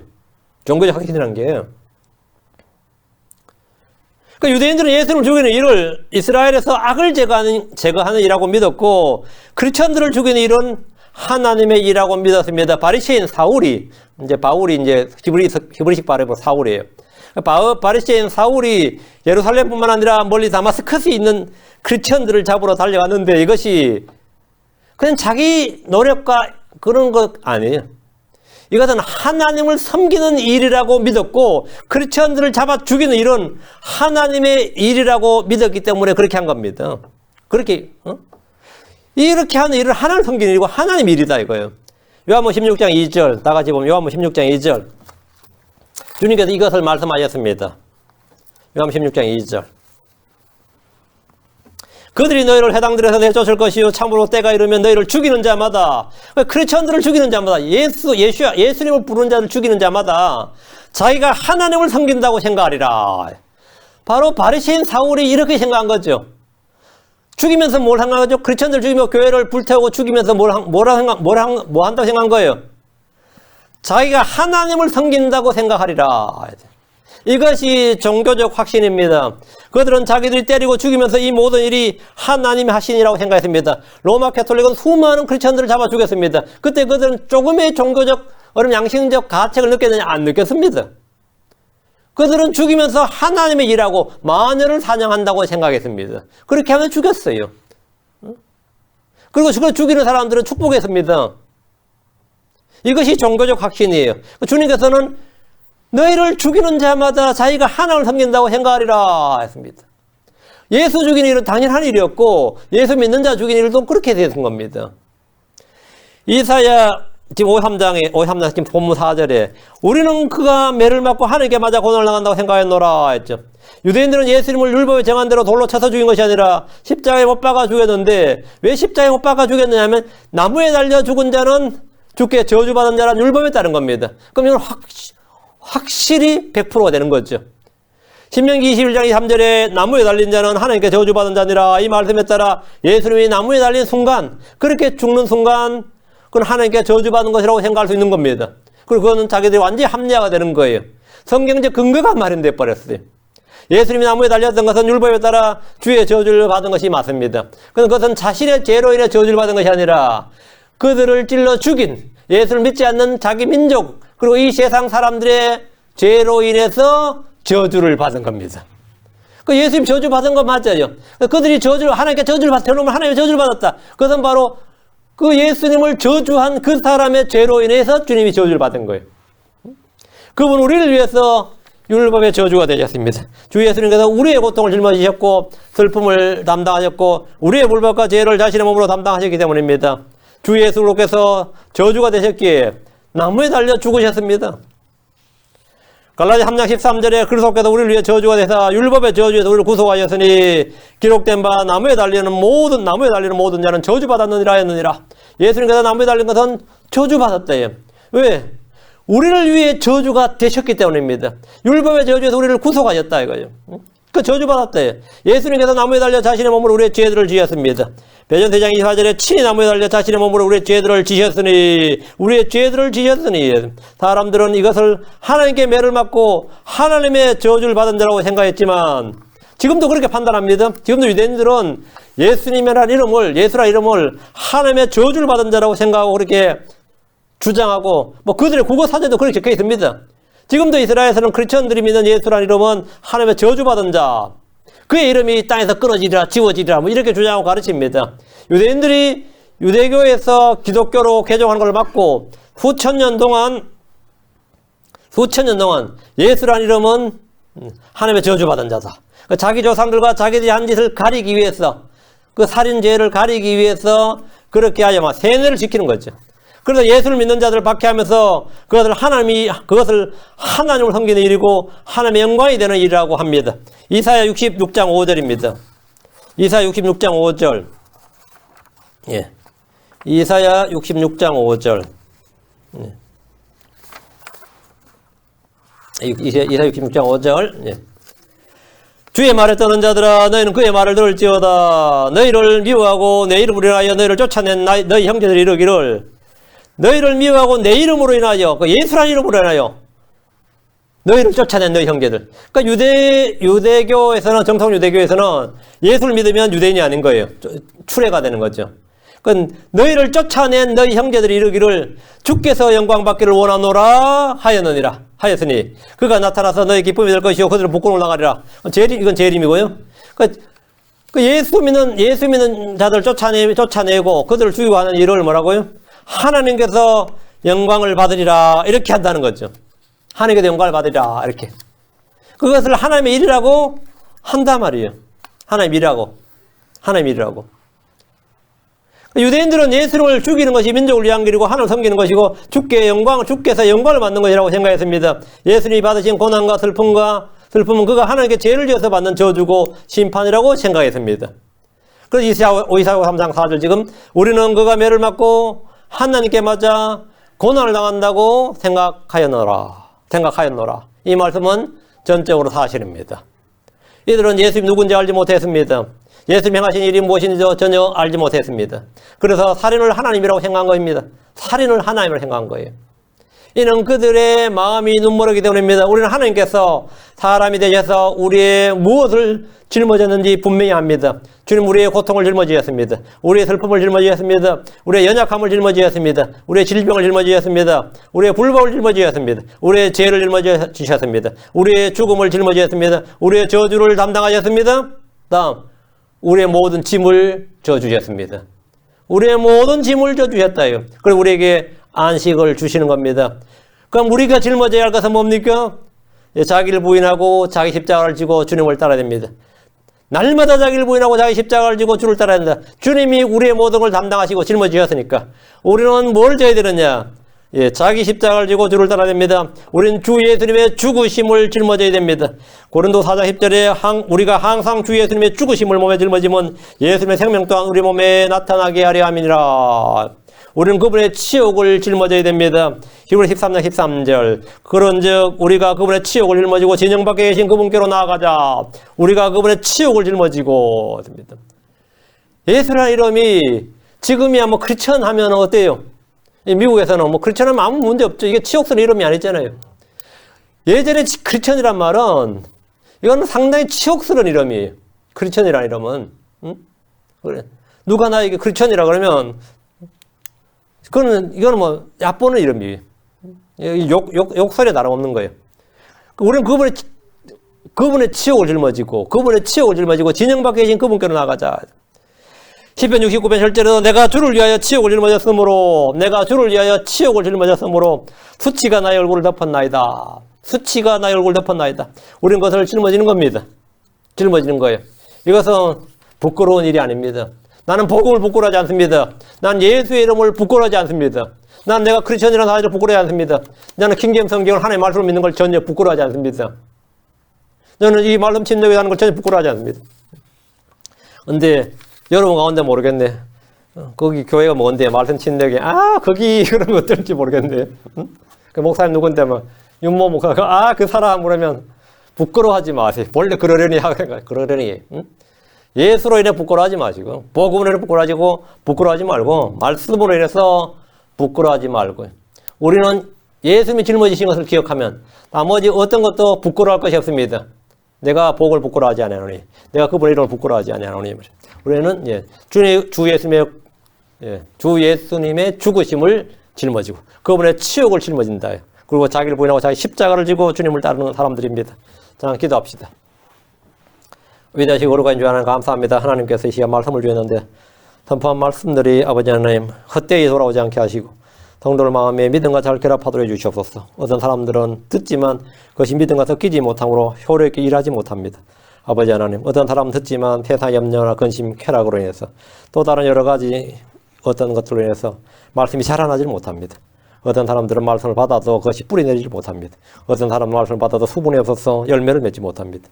종교적 확신이라는 게. 그러니까 유대인들은 예수님을 죽이는 일을 이스라엘에서 악을 제거하는 일이라고 믿었고 크리스천들을 죽이는 일은 하나님의 일이라고 믿었습니다. 바리새인 사울이 바울이 히브리식 발음으로 사울이에요. 바리새인 사울이 예루살렘뿐만 아니라 멀리 다마스커스에 있는 크리스천들을 잡으러 달려갔는데 이것이 그냥 자기 노력과 그런 것 아니에요. 이것은 하나님을 섬기는 일이라고 믿었고 크리스천들을 잡아 죽이는 일은 하나님의 일이라고 믿었기 때문에 그렇게 한 겁니다. 이렇게 하는 일은 하나님을 섬기는 일이고 하나님 일이다 이거예요. 요한복음 16장 2절 다 같이 보면 요한복음 16장 2절 주님께서 이것을 말씀하셨습니다. 요한복음 16장 2절 그들이 너희를 회당들에서 내쫓을 것이요 참으로 때가 이르면 너희를 죽이는 자마다 크리스천들을 죽이는 자마다 예수님을 부르는 자를 죽이는 자마다 자기가 하나님을 섬긴다고 생각하리라. 바로 바리새인 사울이 이렇게 생각한 거죠. 죽이면서 뭘 생각하죠? 크리스천들 죽이며 교회를 불태우고 죽이면서 뭐 한다고 생각한 거예요? 자기가 하나님을 섬긴다고 생각하리라. 이것이 종교적 확신입니다. 그들은 자기들이 때리고 죽이면서 이 모든 일이 하나님이 하신이라고 생각했습니다. 로마 가톨릭은 수많은 크리스천들을 잡아 죽였습니다. 그때 그들은 조금의 종교적 양심적 가책을 느꼈느냐? 안 느꼈습니다. 그들은 죽이면서 하나님의 일하고 마녀를 사냥한다고 생각했습니다. 그렇게 하면 죽였어요. 그리고 죽이는 사람들은 축복했습니다. 이것이 종교적 확신이에요. 주님께서는 너희를 죽이는 자마다 자기가 하나님을 섬긴다고 생각하리라 했습니다. 예수 죽이는 일은 당연한 일이었고 예수 믿는 자 죽이는 일도 그렇게 되는 겁니다. 이사야 지금 53장 지금 본문 4절에 우리는 그가 매를 맞고 하나님께 맞아 고난을 당한다고 생각했노라 했죠. 유대인들은 예수님을 율법에 정한 대로 돌로 쳐서 죽인 것이 아니라 십자가에 못 박아 죽였는데 왜 십자가에 못 박아 죽였느냐 하면 나무에 달려 죽은 자는 죽게 저주받은 자란 율법에 따른 겁니다. 그럼 이건 확실히 100%가 되는 거죠. 신명기 21장 3절에 나무에 달린 자는 하나님께 저주받은 자니라 이 말씀에 따라 예수님이 나무에 달린 순간 그렇게 죽는 순간 그건 하나님께 저주받은 것이라고 생각할 수 있는 겁니다. 그리고 그거는 자기들이 완전히 합리화가 되는 거예요. 성경적 근거가 마련돼 버렸어요. 예수님이 나무에 달렸던 것은 율법에 따라 주의 저주를 받은 것이 맞습니다. 그것은 자신의 죄로 인해 저주를 받은 것이 아니라 그들을 찔러 죽인 예수를 믿지 않는 자기 민족 그리고 이 세상 사람들의 죄로 인해서 저주를 받은 겁니다. 그 예수님 저주 받은 거 맞아요. 그들이 하나님께 저주를 받으면 하나님의 저주를 받았다. 그것은 바로 그 예수님을 저주한 그 사람의 죄로 인해서 주님이 저주를 받은 거예요. 그분 우리를 위해서 율법의 저주가 되셨습니다. 주 예수님께서 우리의 고통을 짊어지셨고 슬픔을 담당하셨고 우리의 불법과 죄를 자신의 몸으로 담당하셨기 때문입니다. 주 예수로께서 저주가 되셨기에 나무에 달려 죽으셨습니다. 갈라디아 3장 13절에 그리스도께서 우리를 위해 저주가 되사 율법의 저주에서 우리를 구속하였으니 기록된 바 나무에 달리는 모든 자는 저주받았느니라 하였느니라. 예수님께서 나무에 달린 것은 저주받았대요. 왜? 우리를 위해 저주가 되셨기 때문입니다. 율법의 저주에서 우리를 구속하셨다 이거예요. 그 저주받았대. 예수님께서 나무에 달려 자신의 몸으로 우리의 죄들을 지셨습니다. 베드로 3장 24절에 친히 나무에 달려 자신의 몸으로 우리의 죄들을 지셨으니 사람들은 이것을 하나님께 매를 맞고 하나님의 저주를 받은 자라고 생각했지만 지금도 그렇게 판단합니다. 지금도 유대인들은 예수님이라는 이름을 하나님의 저주를 받은 자라고 생각하고 그렇게 주장하고 그들의 국어 사전에도 그렇게 적혀 있습니다. 지금도 이스라엘에서는 크리스천들이 믿는 예수라는 이름은 하나님의 저주받은 자, 그의 이름이 땅에서 끊어지리라 지워지리라 이렇게 주장하고 가르칩니다. 유대인들이 유대교에서 기독교로 개종하는 걸 막고 수천 년 동안 예수라는 이름은 하나님의 저주받은 자다. 자기 조상들과 자기들이 한 짓을 가리기 위해서, 그 살인죄를 가리기 위해서 그렇게 하여 세뇌를 지키는 거죠. 그래서 예수를 믿는 자들을 박해하면서 그것을 하나님을 섬기는 일이고 하나님의 영광이 되는 일이라고 합니다. 이사야 66장 5절입니다. 이사야 66장 5절. 예. 이사야 66장 5절. 예. 이사야 66장 5절. 예. 주의 말에 떠는 자들아 너희는 그의 말을 들을지어다. 너희를 미워하고 내 이름으로 인하여 너희를 쫓아낸 너희 형제들이 이르기를 너희를 미워하고 내 이름으로 인하여, 예수라는 이름으로 인하여 너희를 쫓아낸 너희 형제들. 그러니까 유대교에서는, 정통 유대교에서는 예수를 믿으면 유대인이 아닌 거예요. 출애가 되는 거죠. 그러니까 너희를 쫓아낸 너희 형제들이 이르기를 주께서 영광 받기를 원하노라 하였으니 그가 나타나서 너희 기쁨이 될 것이요 그들을 복권을 나가리라. 이건 재림이고요. 그러니까 예수 믿는 자들을 쫓아내고 그들을 죽이고 하는 일을 뭐라고요? 하나님께서 영광을 받으리라 이렇게 한다는 거죠. 하나님께서 영광을 받으리라 이렇게. 그것을 하나님의 일이라고 한단 말이에요. 하나님의 일이라고. 유대인들은 예수를 죽이는 것이 민족을 위한 길이고 하나님을 섬기는 것이고 주께서 영광을 받는 것이라고 생각했습니다. 예수님이 받으신 고난과 슬픔은 그가 하나님께 죄를 지어서 받는 저주고 심판이라고 생각했습니다. 그래서 이사야 53장 4절 지금 우리는 그가 매를 맞고 하나님께 맞아 고난을 당한다고 생각하였노라. 이 말씀은 전적으로 사실입니다. 이들은 예수님 누군지 알지 못했습니다. 예수님 행하신 일이 무엇인지 전혀 알지 못했습니다. 그래서 살인을 하나님이라고 생각한 겁니다. 살인을 하나님을 생각한 거예요. 이는 그들의 마음이 눈멀었기 때문입니다. 우리는 하나님께서 사람이 되셔서 우리의 무엇을 짊어졌는지 분명히 압니다. 주님 우리의 고통을 짊어지셨습니다. 우리의 슬픔을 짊어지셨습니다. 우리의 연약함을 짊어지셨습니다. 우리의 질병을 짊어지셨습니다. 우리의 불법을 짊어지셨습니다. 우리의 죄를 짊어지셨습니다. 우리의 죽음을 짊어지셨습니다. 우리의 저주를 담당하셨습니다. 다음 우리의 모든 짐을 져주셨습니다. 우리의 모든 짐을 져주셨다요. 그리고 우리에게 안식을 주시는 겁니다. 그럼 우리가 짊어져야 할 것은 뭡니까? 자기를 부인하고 자기 십자가를 지고 주님을 따라야 됩니다. 날마다 자기를 부인하고 자기 십자가를 지고 주를 따라야 된다. 주님이 우리의 모든 걸 담당하시고 짊어지셨으니까 우리는 뭘 져야 되느냐? 자기 십자가를 지고 주를 따라야 됩니다. 우리는 주 예수님의 죽으심을 짊어져야 됩니다. 고린도 4장 10절에 우리가 항상 주 예수님의 죽으심을 몸에 짊어지면 예수님의 생명 또한 우리 몸에 나타나게 하려 함이니라. 우리는 그분의 치욕을 짊어져야 됩니다. 히브리 13장 13절 그런즉 우리가 그분의 치욕을 짊어지고 진영 밖에 계신 그분께로 나아가자. 우리가 그분의 치욕을 짊어지고 됩니다. 예수라는 이름이 지금이야 크리스천 하면 어때요? 미국에서는 크리스천 하면 아무 문제 없죠. 이게 치욕스러운 이름이 아니잖아요. 예전에 크리스천이란 말은 이건 상당히 치욕스러운 이름이에요. 크리스천이라는 이름은. 그래. 누가 나에게 크리스천이라 그러면 이거는 얕보는 이름이에요. 욕설에 다름없는 거예요. 우리는 그분의 치욕을 짊어지고 진영 밖에 계신 그분께로 나가자. 시편 69편 절대로 내가 주를 위하여 치욕을 짊어졌으므로 수치가 나의 얼굴을 덮었나이다. 우리는 그것을 짊어지는 겁니다. 짊어지는 거예요. 이것은 부끄러운 일이 아닙니다. 나는 복음을 부끄러워하지 않습니다. 난 예수의 이름을 부끄러워하지 않습니다. 난 내가 크리스천이라는 사실을 부끄러워하지 않습니다. 나는 킹제임스 성경을 하나님의 말씀을 믿는 걸 전혀 부끄러워하지 않습니다. 저는 이 말씀 침략이라는 걸 전혀 부끄러워하지 않습니다. 근데 여러분 가운데 모르겠네. 거기 교회가 뭔데 말씀 침략이 거기 그런 거 어떨지 모르겠네. 응? 그 목사님 누군데 막 윤모 목사가 그 사람 그러면 부끄러워하지 마세요. 원래 그러려니 그러려니. 응? 예수로 인해 부끄러워하지 마시고 복음으로 인해 부끄러워하지 말고 말씀으로 인해서 부끄러워하지 말고 우리는 예수님이 짊어지신 것을 기억하면 나머지 어떤 것도 부끄러워할 것이 없습니다. 내가 복을 부끄러워하지 아니하노니 내가 그분의 이름을 부끄러워하지 아니하노니 우리는 주 예수님의 죽으심을 짊어지고 그분의 치욕을 짊어진다. 그리고 자기를 부인하고 자기 십자가를 지고 주님을 따르는 사람들입니다. 자, 기도합시다. 위대하시고 거룩하신 주 하나님 감사합니다. 하나님께서 이 시간 말씀을 주셨는데 선포한 말씀들이 아버지 하나님 헛되이 돌아오지 않게 하시고 성도들 마음에 믿음과 잘 결합하도록 해주시옵소서. 어떤 사람들은 듣지만 그것이 믿음과 섞이지 못함으로 효력있게 일하지 못합니다. 아버지 하나님 어떤 사람은 듣지만 세상의 염려나 근심, 쾌락으로 인해서 또 다른 여러 가지 어떤 것들로 인해서 말씀이 자라나지 못합니다. 어떤 사람들은 말씀을 받아도 그것이 뿌리내리지 못합니다. 어떤 사람은 말씀을 받아도 수분이 없어서 열매를 맺지 못합니다.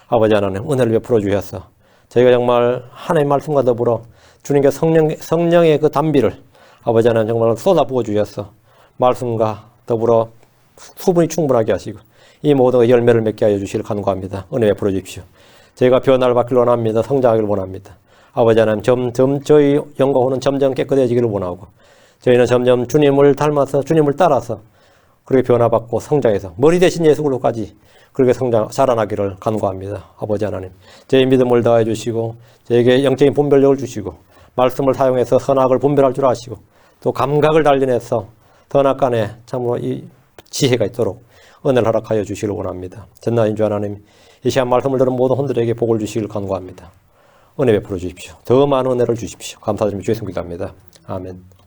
아버지 하나님 은혜를 베풀어 주셔서 저희가 정말 하나님의 말씀과 더불어 주님께 성령의 그 단비를 아버지 하나님 정말 쏟아부어 주셔서 말씀과 더불어 수분이 충분하게 하시고 이 모든 열매를 맺게 하여 주시길 간구합니다. 은혜 베풀어 주십시오. 저희가 변화를 받기를 원합니다. 성장하기를 원합니다. 아버지 하나님 점점 저희 영과 혼은 점점 깨끗해지기를 원하고 저희는 점점 주님을 닮아서 주님을 따라서 그렇게 변화받고 성장해서 머리 대신 예수 그리스도까지 그렇게 자라나기를 간구합니다. 아버지 하나님 저희 믿음을 더해 주시고 저에게 영적인 분별력을 주시고 말씀을 사용해서 선악을 분별할 줄 아시고 또 감각을 단련해서 선악간에 참으로 이 지혜가 있도록 은혜를 허락하여 주시기를 원합니다. 전능하신 주 하나님 이 시간 말씀을 들은 모든 혼들에게 복을 주시기를 간구합니다. 은혜 베풀어 주십시오. 더 많은 은혜를 주십시오. 감사드리며 주의 성기도합니다. 아멘.